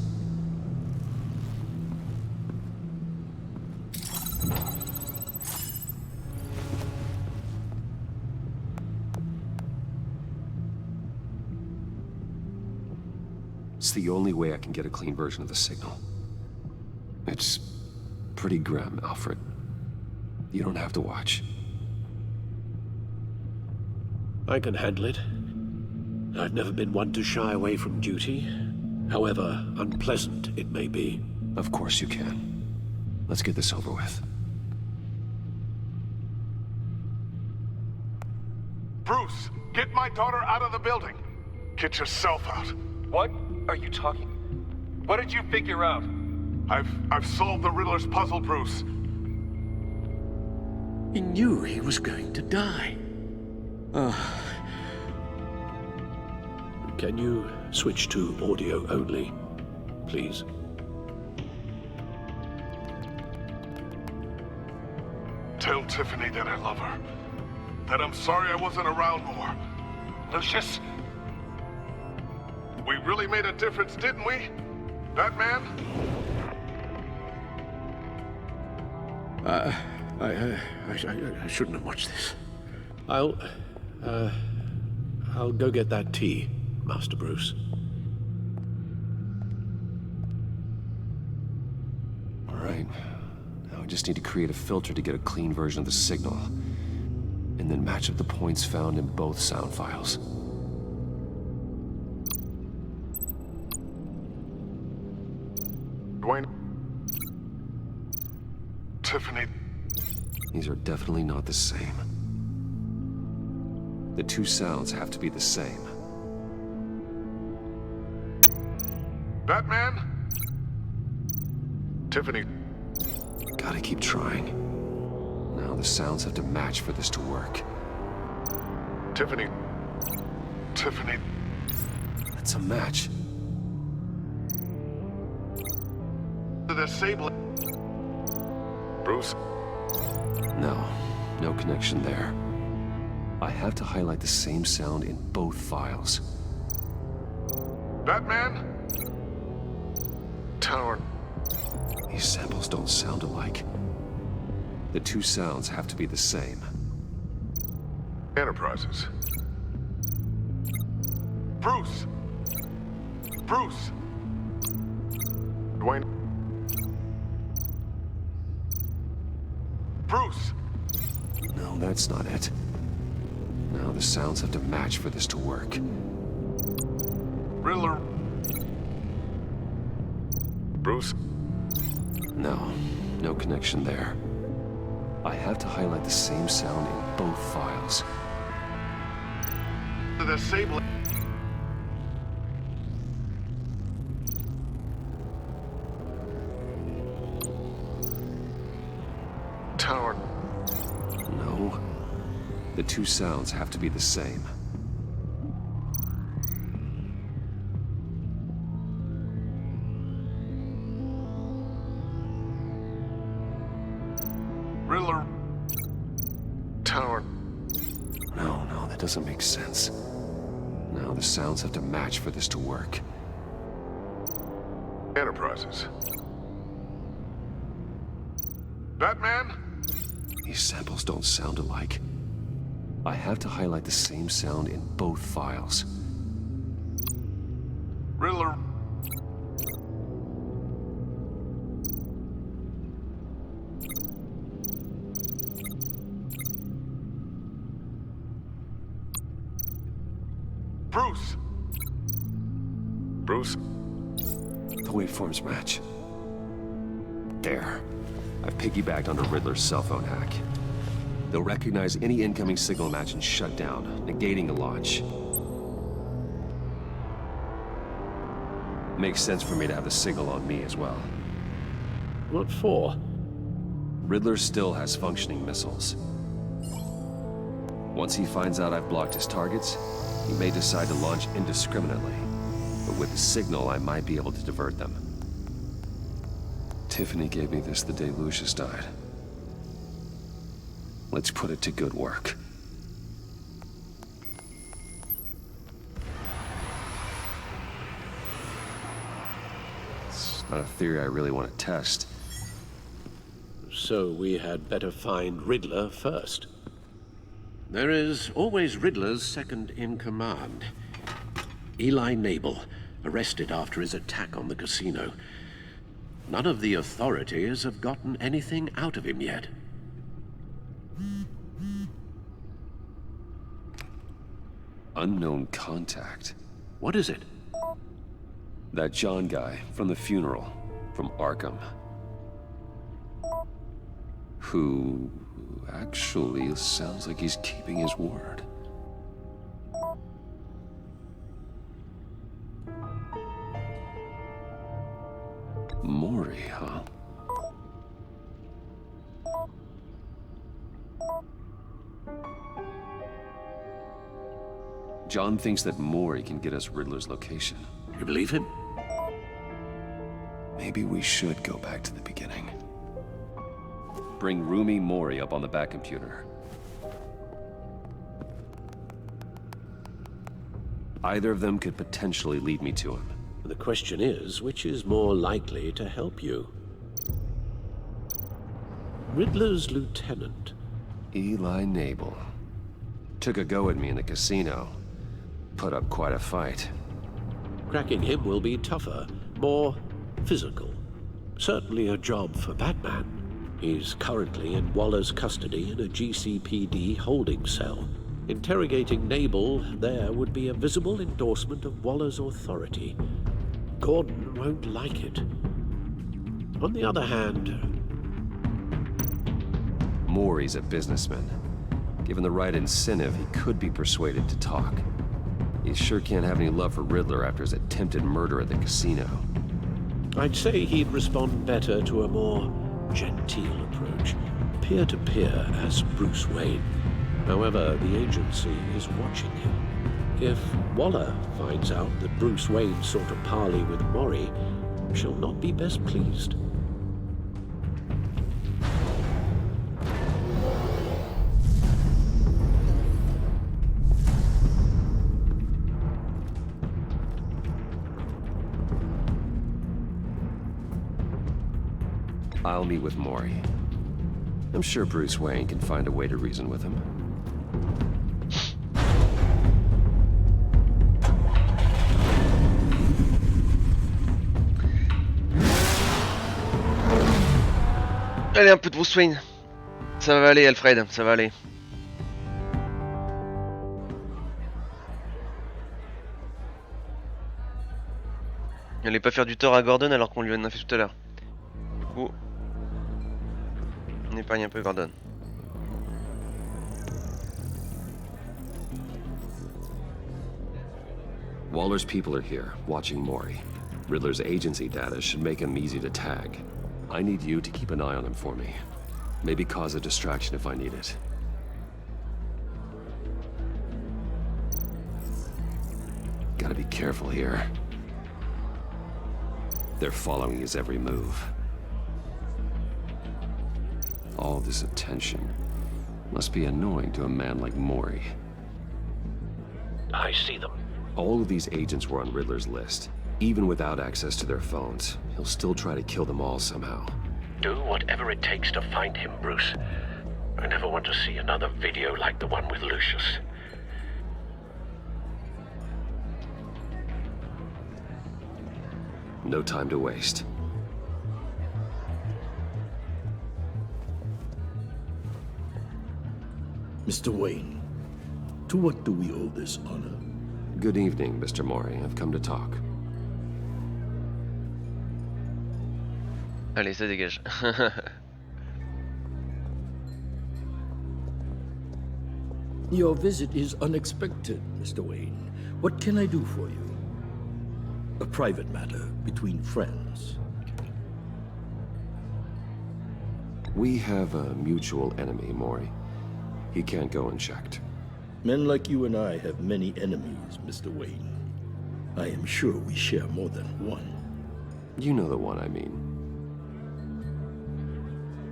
It's the only way I can get a clean version of the signal. It's pretty grim, Alfred. You don't have to watch. I can handle it. I've never been one to shy away from duty, however unpleasant it may be. Of course you can. Let's get this over with. Bruce, get my daughter out of the building. Get yourself out. What are you talking? What did you figure out? I've solved the Riddler's puzzle, Bruce. He knew he was going to die. Can you switch to audio only, please? Tell Tiffany that I love her. That I'm sorry I wasn't around more. Lucius? We really made a difference, didn't we? Batman? I shouldn't have watched this. I'll go get that tea, Master Bruce. All right. Now I just need to create a filter to get a clean version of the signal. And then match up the points found in both sound files. Tiffany. These are definitely not the same. The two sounds have to be the same. Batman? Tiffany. Gotta keep trying. Now the sounds have to match for this to work. Tiffany. Tiffany. That's a match. The disabling. Bruce. No connection there. I have to highlight the same sound in both files. Batman? Tower. These samples don't sound alike. The two sounds have to be the same. Enterprises. Bruce! Bruce! Dwayne. Bruce! No, that's not it. Now the sounds have to match for this to work. Riddler. Bruce. No connection there. I have to highlight the same sound in both files. The disabling. Tower. No. The two sounds have to be the same. Riddler. Tower. No, that doesn't make sense. Now the sounds have to match for this to work. Enterprises. Batman? These samples don't sound alike. I have to highlight the same sound in both files. Riddler. Bruce. Bruce. The waveforms match. There. I've piggybacked onto Riddler's cell phone hack. They'll recognize any incoming signal match and shut down, negating the launch. Makes sense for me to have the signal on me as well. What for? Riddler still has functioning missiles. Once he finds out I've blocked his targets, he may decide to launch indiscriminately. But with the signal, I might be able to divert them. Tiffany gave me this the day Lucius died. Let's put it to good work. It's not a theory I really want to test. So we had better find Riddler first. There is always Riddler's second in command. Eli Nabel, arrested after his attack on the casino. None of the authorities have gotten anything out of him yet. Unknown contact. What is it? That John guy from the funeral, from Arkham. Who actually sounds like he's keeping his word. Mori, huh? John thinks that Mori can get us Riddler's location. You believe him? Maybe we should go back to the beginning. Bring Rumi Mori up on the back computer. Either of them could potentially lead me to him. The question is, which is more likely to help you? Riddler's lieutenant. Eli Nabel. Took a go at me in the casino. Put up quite a fight. Cracking him will be tougher, more physical. Certainly a job for Batman. He's currently in Waller's custody in a GCPD holding cell. Interrogating Nabel there would be a visible endorsement of Waller's authority. Gordon won't like it. On the other hand, Maury's a businessman. Given the right incentive, he could be persuaded to talk. He sure can't have any love for Riddler after his attempted murder at the casino. I'd say he'd respond better to a more genteel approach, peer-to-peer as Bruce Wayne. However, the agency is watching him. If Waller finds out that Bruce Wayne sought a parley with Maury, she'll not be best pleased. I'll meet with Maury. I'm sure Bruce Wayne can find a way to reason with him. Allez, un peu de Bruce Wayne. Ça va aller, Alfred, ça va aller. N'allez pas faire du tort à Gordon alors qu'on lui en a fait tout à l'heure. Du coup, on épargne un peu Gordon. Waller's people are here, watching Maury. Riddler's agency data should make him easy to tag. I need you to keep an eye on him for me. Maybe cause a distraction if I need it. Gotta be careful here. They're following his every move. All this attention must be annoying to a man like Maury. I see them. All of these agents were on Riddler's list. Even without access to their phones, he'll still try to kill them all somehow. Do whatever it takes to find him, Bruce. I never want to see another video like the one with Lucius. No time to waste. Mr. Wayne, to what do we owe this honor? Good evening, Mr. Maury. I've come to talk. Allez, ça dégage. Your visit is unexpected, Mr. Wayne. What can I do for you? A private matter between friends. We have a mutual enemy, Maury. He can't go unchecked. Men like you and I have many enemies, Mr. Wayne. I am sure we share more than one. You know the one I mean.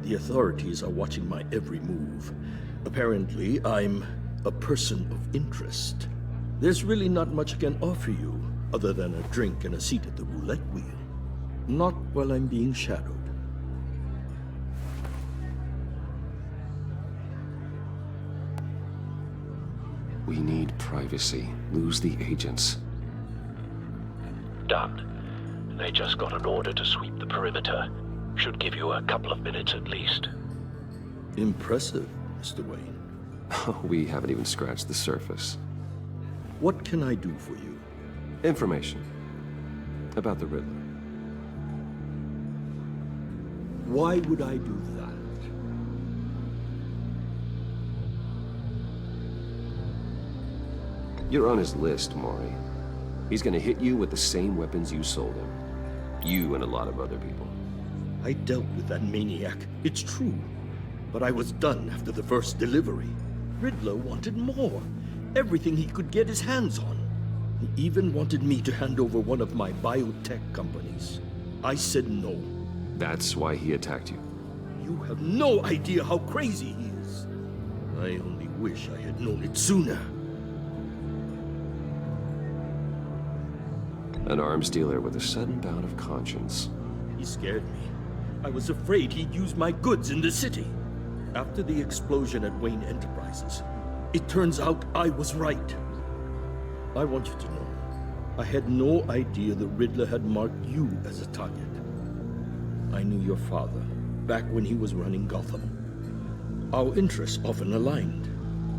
The authorities are watching my every move. Apparently, I'm a person of interest. There's really not much I can offer you, other than a drink and a seat at the roulette wheel. Not while I'm being shadowed. We need privacy. Lose the agents. Done. They just got an order to sweep the perimeter. Should give you a couple of minutes at least. Impressive, Mr. Wayne. We haven't even scratched the surface. What can I do for you? Information. About the Riddler. Why would I do that? You're on his list, Maury. He's gonna hit you with the same weapons you sold him. You and a lot of other people. I dealt with that maniac, it's true. But I was done after the first delivery. Riddler wanted more. Everything he could get his hands on. He even wanted me to hand over one of my biotech companies. I said no. That's why he attacked you. You have no idea how crazy he is. I only wish I had known it sooner. An arms dealer with a sudden bout of conscience. He scared me. I was afraid he'd use my goods in the city. After the explosion at Wayne Enterprises, it turns out I was right. I want you to know, I had no idea the Riddler had marked you as a target. I knew your father, back when he was running Gotham. Our interests often aligned.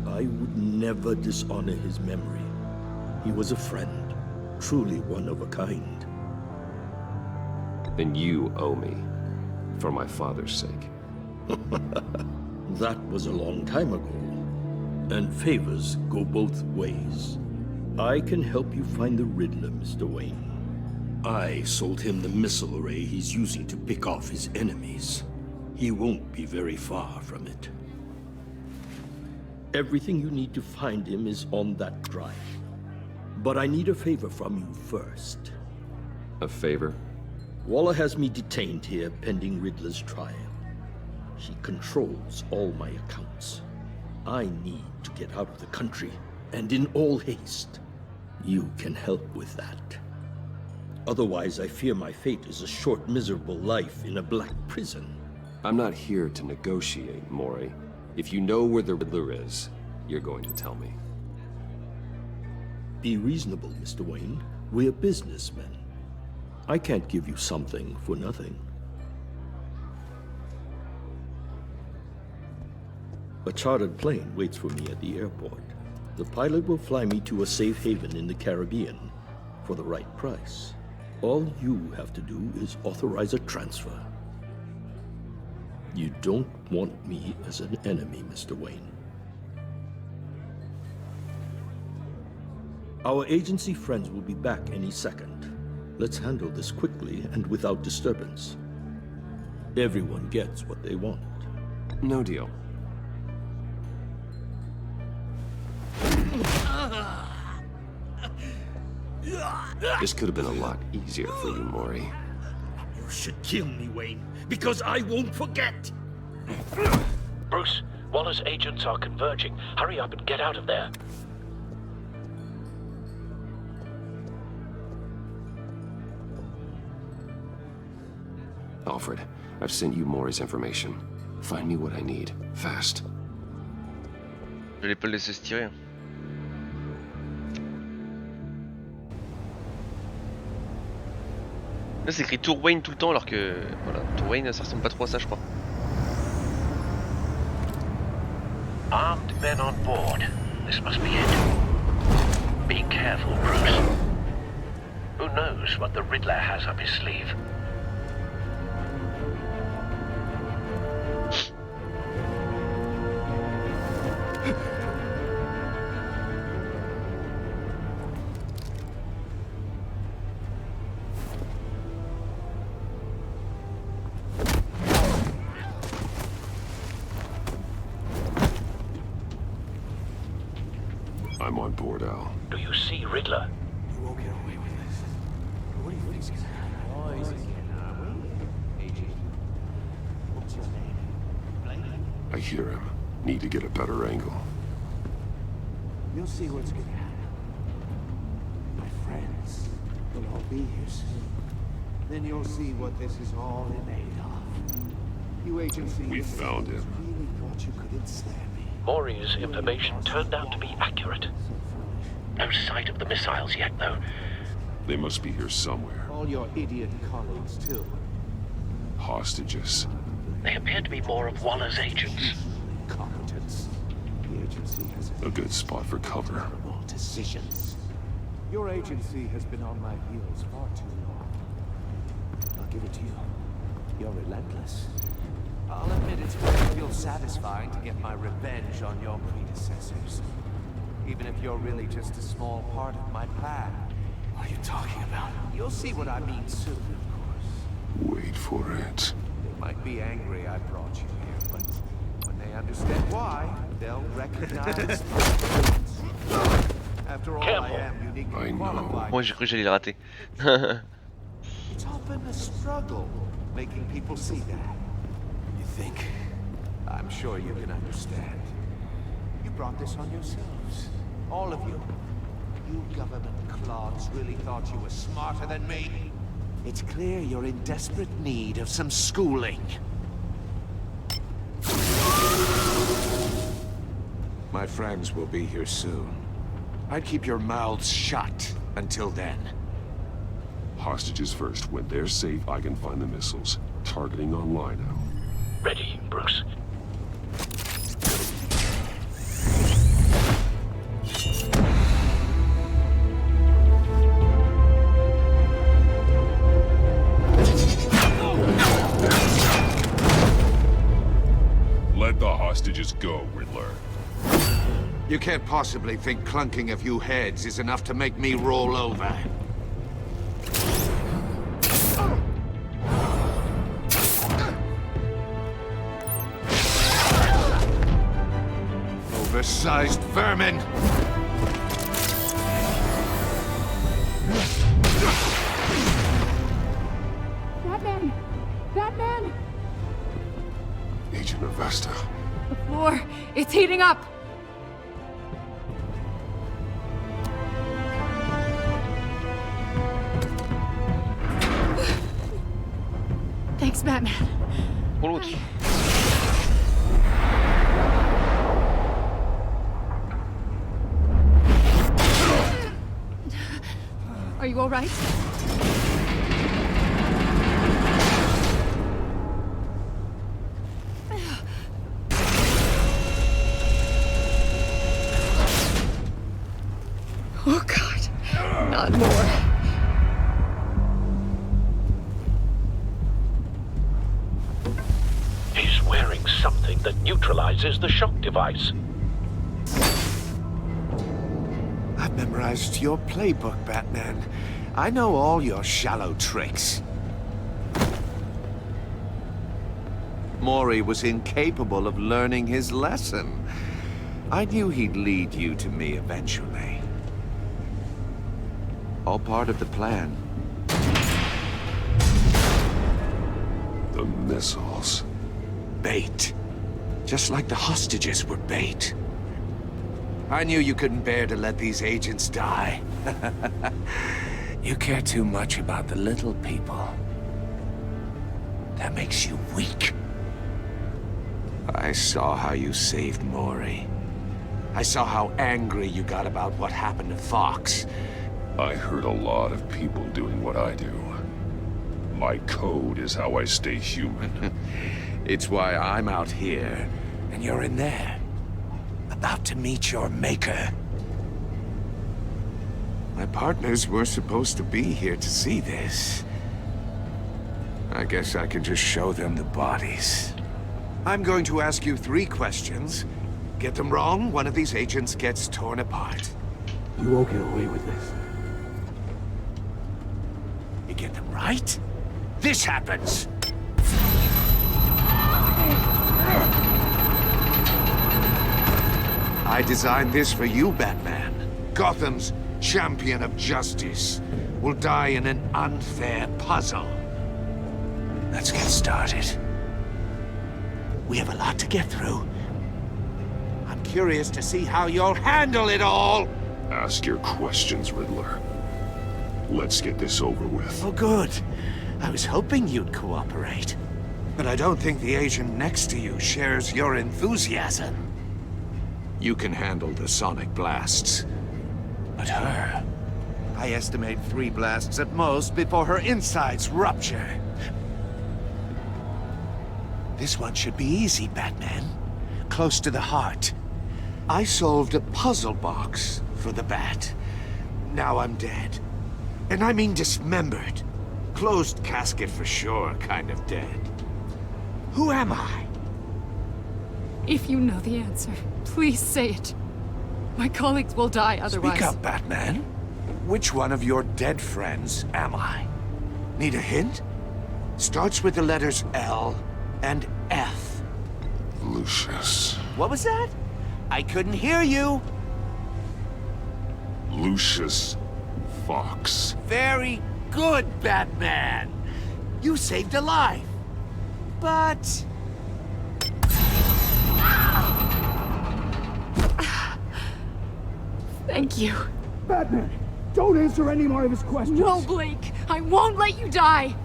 I would never dishonor his memory. He was a friend, truly one of a kind. Then you owe me, for my father's sake. That was a long time ago. And favors go both ways. I can help you find the Riddler, Mr. Wayne. I sold him the missile array he's using to pick off his enemies. He won't be very far from it. Everything you need to find him is on that drive. But I need a favor from you first. A favor? Waller has me detained here pending Riddler's trial. She controls all my accounts. I need to get out of the country, and in all haste. You can help with that. Otherwise, I fear my fate is a short, miserable life in a black prison. I'm not here to negotiate, Mori. If you know where the Riddler is, you're going to tell me. Be reasonable, Mr. Wayne. We're businessmen. I can't give you something for nothing. A chartered plane waits for me at the airport. The pilot will fly me to a safe haven in the Caribbean for the right price. All you have to do is authorize a transfer. You don't want me as an enemy, Mr. Wayne. Our agency friends will be back any second. Let's handle this quickly and without disturbance. Everyone gets what they want. No deal. This could have been a lot easier for you, Mori. You should kill me, Wayne, because I won't forget! Bruce, Waller's agents are converging. Hurry up and get out of there. Alfred, I've sent you Mori's information. Find me what I need, fast. Je vais pas le laisser se tirer. Là c'est écrit Tour Wayne tout le temps alors que voilà, Tour Wayne ça ressemble pas trop à ça je crois. Armed men on board. This must be it. Be careful, Bruce. Who knows what the Riddler has up his sleeve? I'm on board, Al. Do you see Riddler? You won't get away with this. What do you think he's gonna happen? Oh, he's Agent. What's your name? I hear him. Need to get a better angle. You'll see what's gonna happen. My friends will all be here soon. Then you'll see what this is all in aid of. You agency... We found him. Really thought you could ensnare me. Mori's information turned out to be accurate. No sight of the missiles yet, though. They must be here somewhere. All your idiot colleagues, too. Hostages. They appear to be more of Waller's agents. Incompetence. The agency has A good spot for cover. terrible decisions. Your agency has been on my heels far too long. I'll give it to you. You're relentless. I'll admit it's going to feel satisfying to get my revenge on your predecessors. Even if you're really just a small part of my plan. What are you talking about? You'll see what I mean soon, of course. Wait for it. They might be angry I brought you here, but when they understand why, they'll recognize After all, I am uniquely qualified. Moi j'ai cru que j'allais le rater. It's often a struggle making people see that. You think? I'm sure you can understand. You brought this on yourselves. All of you. You government clods really thought you were smarter than me. It's clear you're in desperate need of some schooling. My friends will be here soon. I'd keep your mouths shut until then. Hostages first. When they're safe, I can find the missiles. Targeting online now. Ready, Bruce. Let the hostages go, Riddler. You can't possibly think clunking a few heads is enough to make me roll over. Oversized vermin! Batman! Batman! Agent Avesta. The floor, it's heating up! Thanks, Batman. Are you all right? Oh, God. Not more. He's wearing something that neutralizes the shock device. I've memorized your playbook, Batman. I know all your shallow tricks. Mori was incapable of learning his lesson. I knew he'd lead you to me eventually. All part of the plan. The missiles. Bait. Just like the hostages were bait. I knew you couldn't bear to let these agents die. You care too much about the little people. That makes you weak. I saw how you saved Mori. I saw how angry you got about what happened to Fox. I heard a lot of people doing what I do. My code is how I stay human. It's why I'm out here, and you're in there. About to meet your maker. My partners were supposed to be here to see this. I guess I can just show them the bodies. I'm going to ask you 3 questions. Get them wrong, one of these agents gets torn apart. You won't get away with this. You get them right, this happens. I designed this for you, Batman. Gotham's champion of justice will die in an unfair puzzle. Let's get started. We have a lot to get through. I'm curious to see how you'll handle it all. Ask your questions, Riddler. Let's get this over with. Oh, good. I was hoping you'd cooperate. But I don't think the agent next to you shares your enthusiasm. You can handle the sonic blasts. But her... I estimate 3 blasts at most before her insides rupture. This one should be easy, Batman. Close to the heart. I solved a puzzle box for the Bat. Now I'm dead. And I mean dismembered. Closed casket for sure, kind of dead. Who am I? If you know the answer, please say it. My colleagues will die otherwise. Speak up, Batman. Which one of your dead friends am I? Need a hint? Starts with the letters L and F. Lucius. What was that? I couldn't hear you. Lucius Fox. Very good, Batman. You saved a life. But... Thank you. Batman, don't answer any more of his questions. No, Blake. I won't let you die.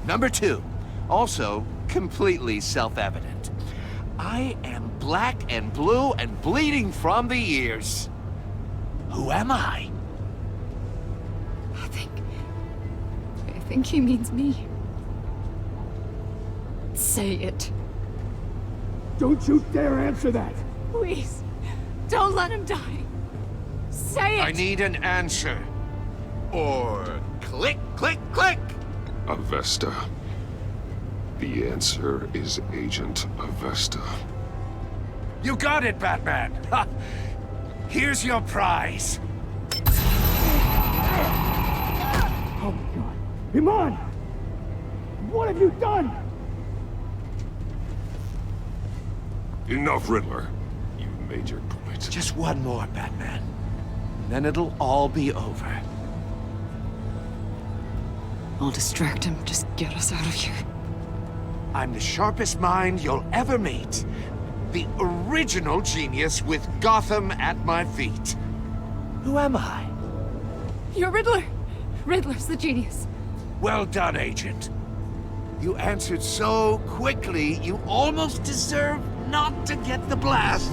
Number 2. Also, completely self-evident. I am black and blue and bleeding from the ears. Who am I? I think he means me. Say it. Don't you dare answer that! Please, don't let him die. Say it! I need an answer. Or click, click, click! Avesta. The answer is Agent Avesta. You got it, Batman! Ha! Here's your prize. Oh my god. Iman! What have you done? Enough, Riddler. You've made your point. Just one more, Batman. And then it'll all be over. I'll distract him. Just get us out of here. I'm the sharpest mind you'll ever meet. The original genius with Gotham at my feet. Who am I? You're Riddler. Riddler's the genius. Well done, Agent. You answered so quickly, you almost deserve not to get the blast.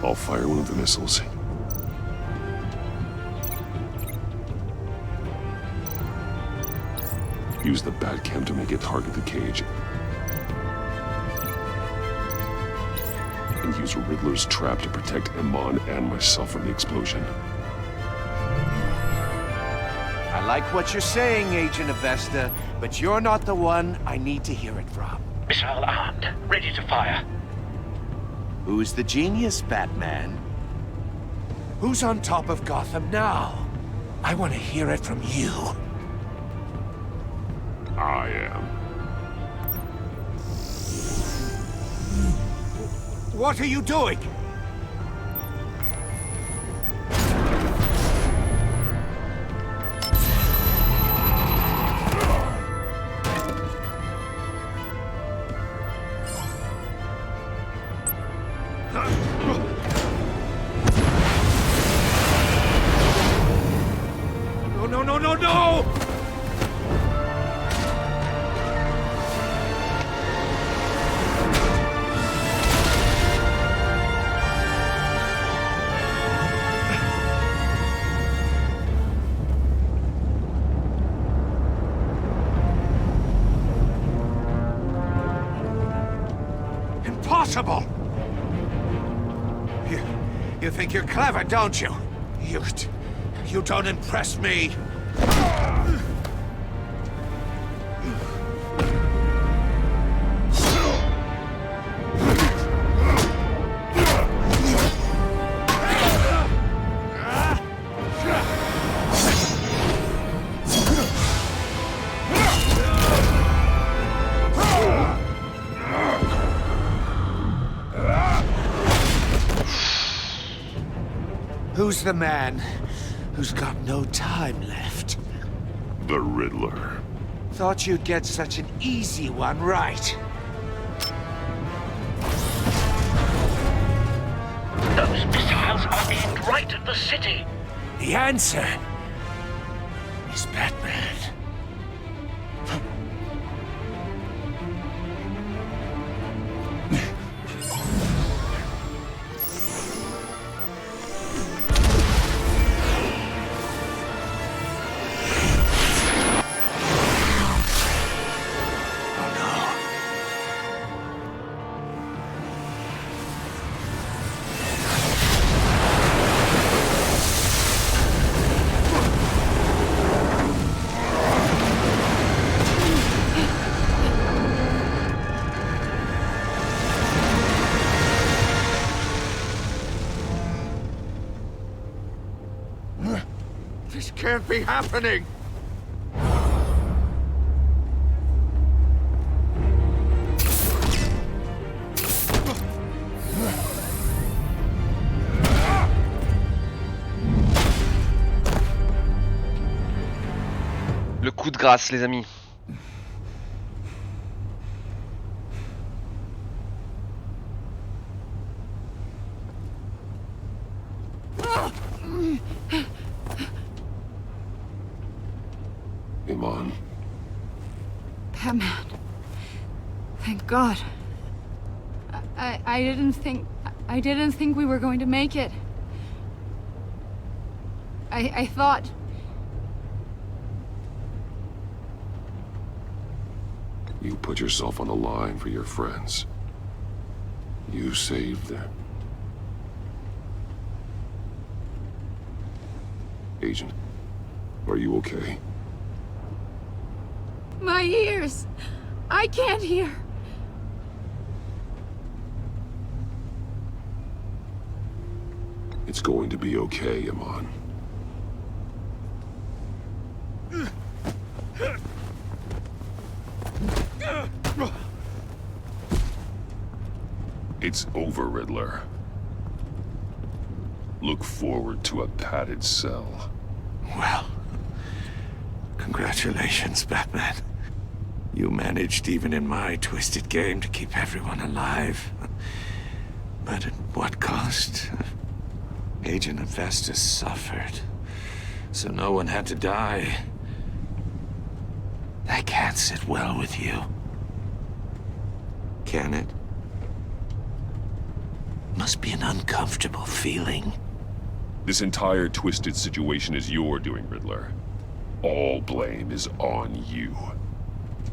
I'll fire one of the missiles. Use the Batcam to make it target the cage. And use Riddler's trap to protect Iman and myself from the explosion. I like what you're saying, Agent Avesta, but you're not the one I need to hear it from. Missile armed, ready to fire. Who's the genius, Batman? Who's on top of Gotham now? I want to hear it from you. I am. What are you doing? No! Impossible! You think you're clever, don't you? You don't impress me. Who's the man who's got no time left? The Riddler. Thought you'd get such an easy one right. Those missiles are aimed right at the city. The answer is Batman. This can't be happening! Le coup de grâce, les amis. Iman. Batman. Thank God. I didn't think we were going to make it. I thought... You put yourself on the line for your friends. You saved them. Agent, are you okay? My ears! I can't hear! It's going to be okay, Iman. It's over, Riddler. Look forward to a padded cell. Well, congratulations, Batman. You managed, even in my twisted game, to keep everyone alive. But at what cost? Agent Avestus suffered, so no one had to die. That can't sit well with you. Can it? Must be an uncomfortable feeling. This entire twisted situation is your doing, Riddler. All blame is on you.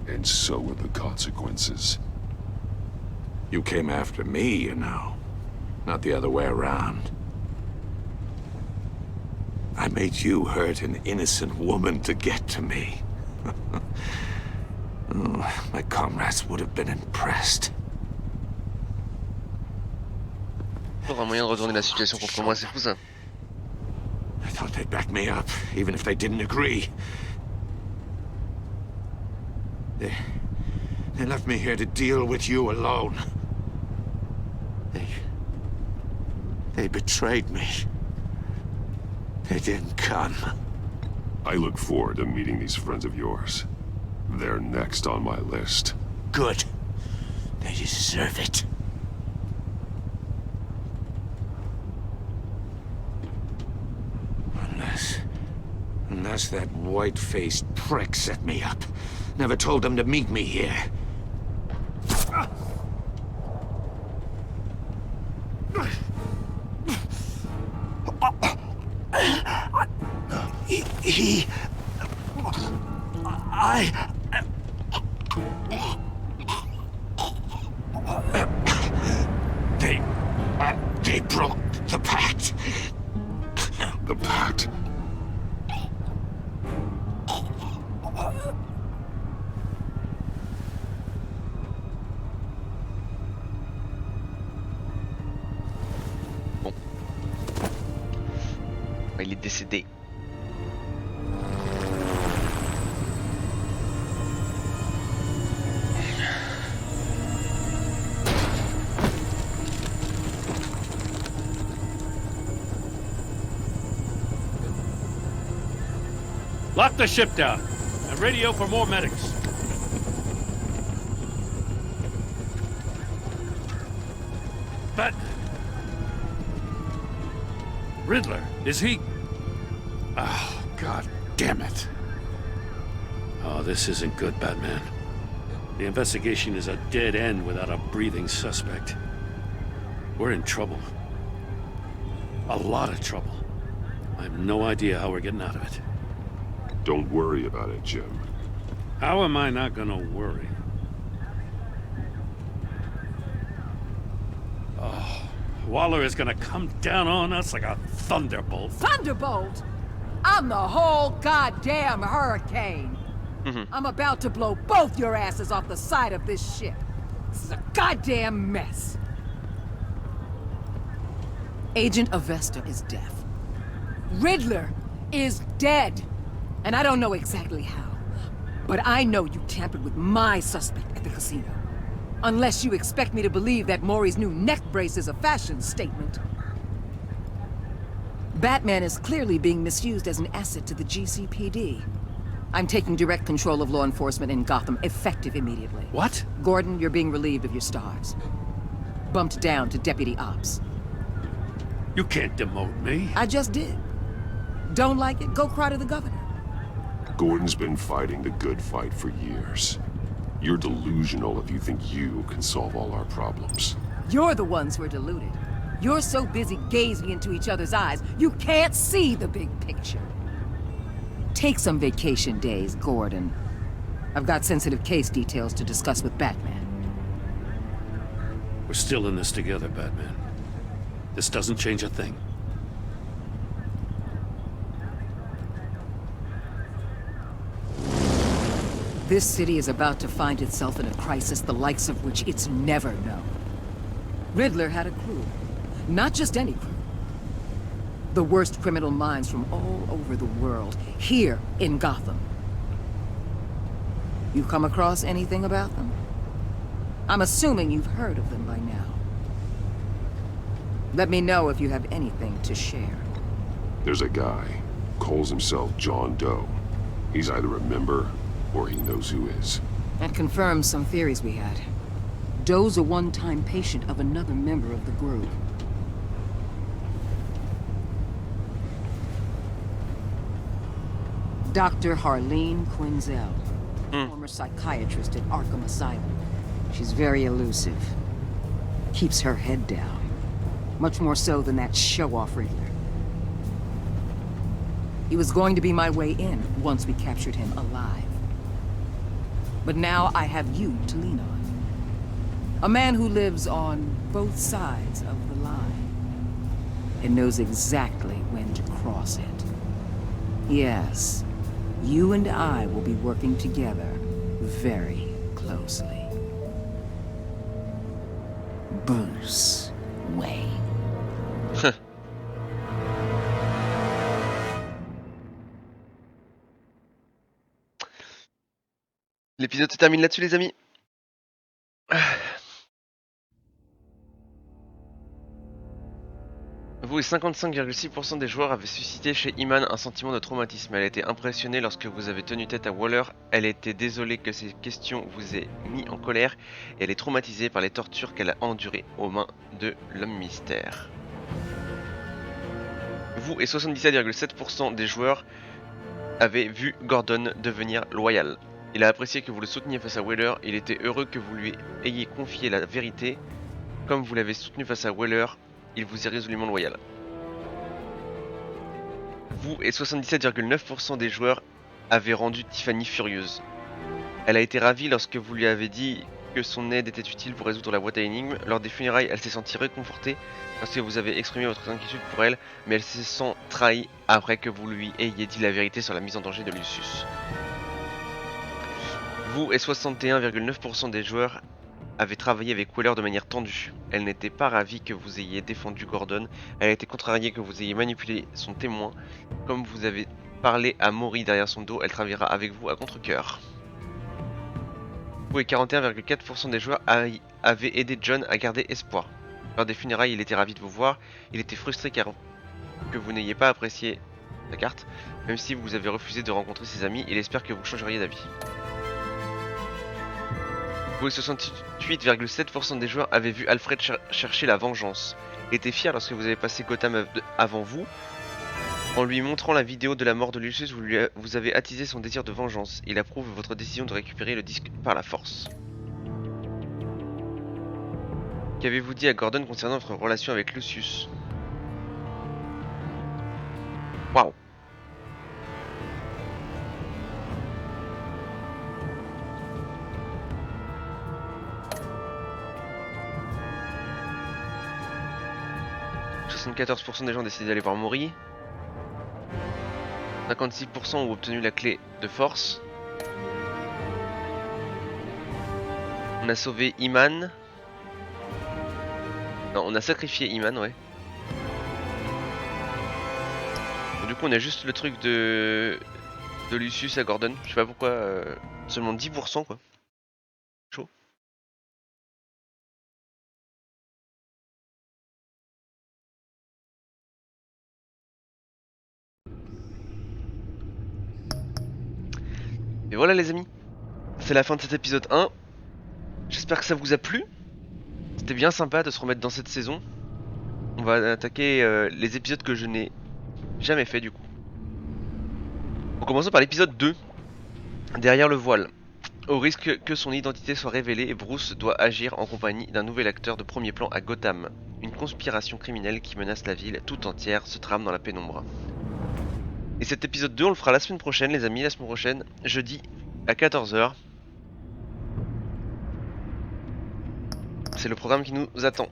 And so are the consequences. You came after me, you know. Not the other way around. I made you hurt an innocent woman to get to me. Oh, my comrades would have been impressed. Toujours un moyen de retourner la situation contre moi, c'est fou ça. I thought they'd back me up, even if they didn't agree. They left me here to deal with you alone. They betrayed me. They didn't come. I look forward to meeting these friends of yours. They're next on my list. Good. They deserve it. Unless that white-faced prick set me up. Never told them to meet me here. They broke the pact. The pact? Bon. Il est décédé. Lock the ship down and radio for more medics. But Riddler, is he? Oh, God damn it. Oh, this isn't good, Batman. The investigation is a dead end without a breathing suspect. We're in trouble. A lot of trouble. I have no idea how we're getting out of it. Don't worry about it, Jim. How am I not gonna worry? Oh, Waller is gonna come down on us like a thunderbolt. Thunderbolt? I'm the whole goddamn hurricane. I'm about to blow both your asses off the side of this ship. This is a goddamn mess. Agent Avesta is deaf. Riddler is dead. And I don't know exactly how, but I know you tampered with my suspect at the casino. Unless you expect me to believe that Maury's new neck brace is a fashion statement. Batman is clearly being misused as an asset to the GCPD. I'm taking direct control of law enforcement in Gotham, effective immediately. What? Gordon, you're being relieved of your stars. Bumped down to Deputy Ops. You can't demote me. I just did. Don't like it? Go cry to the governor. Gordon's been fighting the good fight for years. You're delusional if you think you can solve all our problems. You're the ones who are deluded. You're so busy gazing into each other's eyes, you can't see the big picture. Take some vacation days, Gordon. I've got sensitive case details to discuss with Batman. We're still in this together, Batman. This doesn't change a thing. This city is about to find itself in a crisis the likes of which it's never known. Riddler had a crew. Not just any crew. The worst criminal minds from all over the world, here in Gotham. You come across anything about them? I'm assuming you've heard of them by now. Let me know if you have anything to share. There's a guy, calls himself John Doe. He's either a member, or he knows who is. That confirms some theories we had. Doe's a one-time patient of another member of the group. Dr. Harleen Quinzel, former psychiatrist at Arkham Asylum. She's very elusive. Keeps her head down. Much more so than that show-off Riddler. He was going to be my way in once we captured him alive. But now I have you to lean on. A man who lives on both sides of the line. And knows exactly when to cross it. Yes, you and I will be working together very closely. Bruce Wayne. L'épisode se termine là-dessus, les amis. Vous et 55,6% des joueurs avaient suscité chez Iman un sentiment de traumatisme. Elle a été impressionnée lorsque vous avez tenu tête à Waller. Elle était désolée que ces questions vous aient mis en colère. Et elle est traumatisée par les tortures qu'elle a endurées aux mains de l'homme mystère. Vous et 77,7% des joueurs avaient vu Gordon devenir loyal. Il a apprécié que vous le souteniez face à Waller. Il était heureux que vous lui ayez confié la vérité. Comme vous l'avez soutenu face à Waller, il vous est résolument loyal. Vous et 77,9% des joueurs avaient rendu Tiffany furieuse. Elle a été ravie lorsque vous lui avez dit que son aide était utile pour résoudre la boîte à énigmes. Lors des funérailles, elle s'est sentie réconfortée parce que vous avez exprimé votre inquiétude pour elle, mais elle se sent trahie après que vous lui ayez dit la vérité sur la mise en danger de Lucius. Vous et 61,9% des joueurs avaient travaillé avec Waller de manière tendue. Elle n'était pas ravie que vous ayez défendu Gordon. Elle a été contrariée que vous ayez manipulé son témoin. Comme vous avez parlé à Maury derrière son dos, elle travaillera avec vous à contre-cœur. Vous et 41,4% des joueurs avaient aidé John à garder espoir. Lors des funérailles, il était ravi de vous voir. Il était frustré car que vous n'ayez pas apprécié la carte. Même si vous avez refusé de rencontrer ses amis, il espère que vous changeriez d'avis. Vous et 68,7% des joueurs avaient vu Alfred chercher la vengeance. Il était fier lorsque vous avez passé Gotham avant vous. En lui montrant la vidéo de la mort de Lucius, vous avez attisé son désir de vengeance. Il approuve votre décision de récupérer le disque par la force. Qu'avez-vous dit à Gordon concernant votre relation avec Lucius? Waouh. « 74% des gens ont décidé d'aller voir Maury. 56% ont obtenu la clé de force. On a sauvé Iman. Non, on a sacrifié Iman, ouais. Du coup, on a juste le truc de Lucius à Gordon. Je sais pas pourquoi. Seulement 10% quoi. Chaud. Et voilà les amis, c'est la fin de cet épisode 1. J'espère que ça vous a plu. C'était bien sympa de se remettre dans cette saison. On va attaquer les épisodes que je n'ai jamais fait du coup. En commençant par l'épisode 2. Derrière le voile. Au risque que son identité soit révélée, Bruce doit agir en compagnie d'un nouvel acteur de premier plan à Gotham. Une conspiration criminelle qui menace la ville tout entière se trame dans la pénombre. Et cet épisode 2 on le fera la semaine prochaine les amis, la semaine prochaine, jeudi à 14 h. C'est le programme qui nous attend.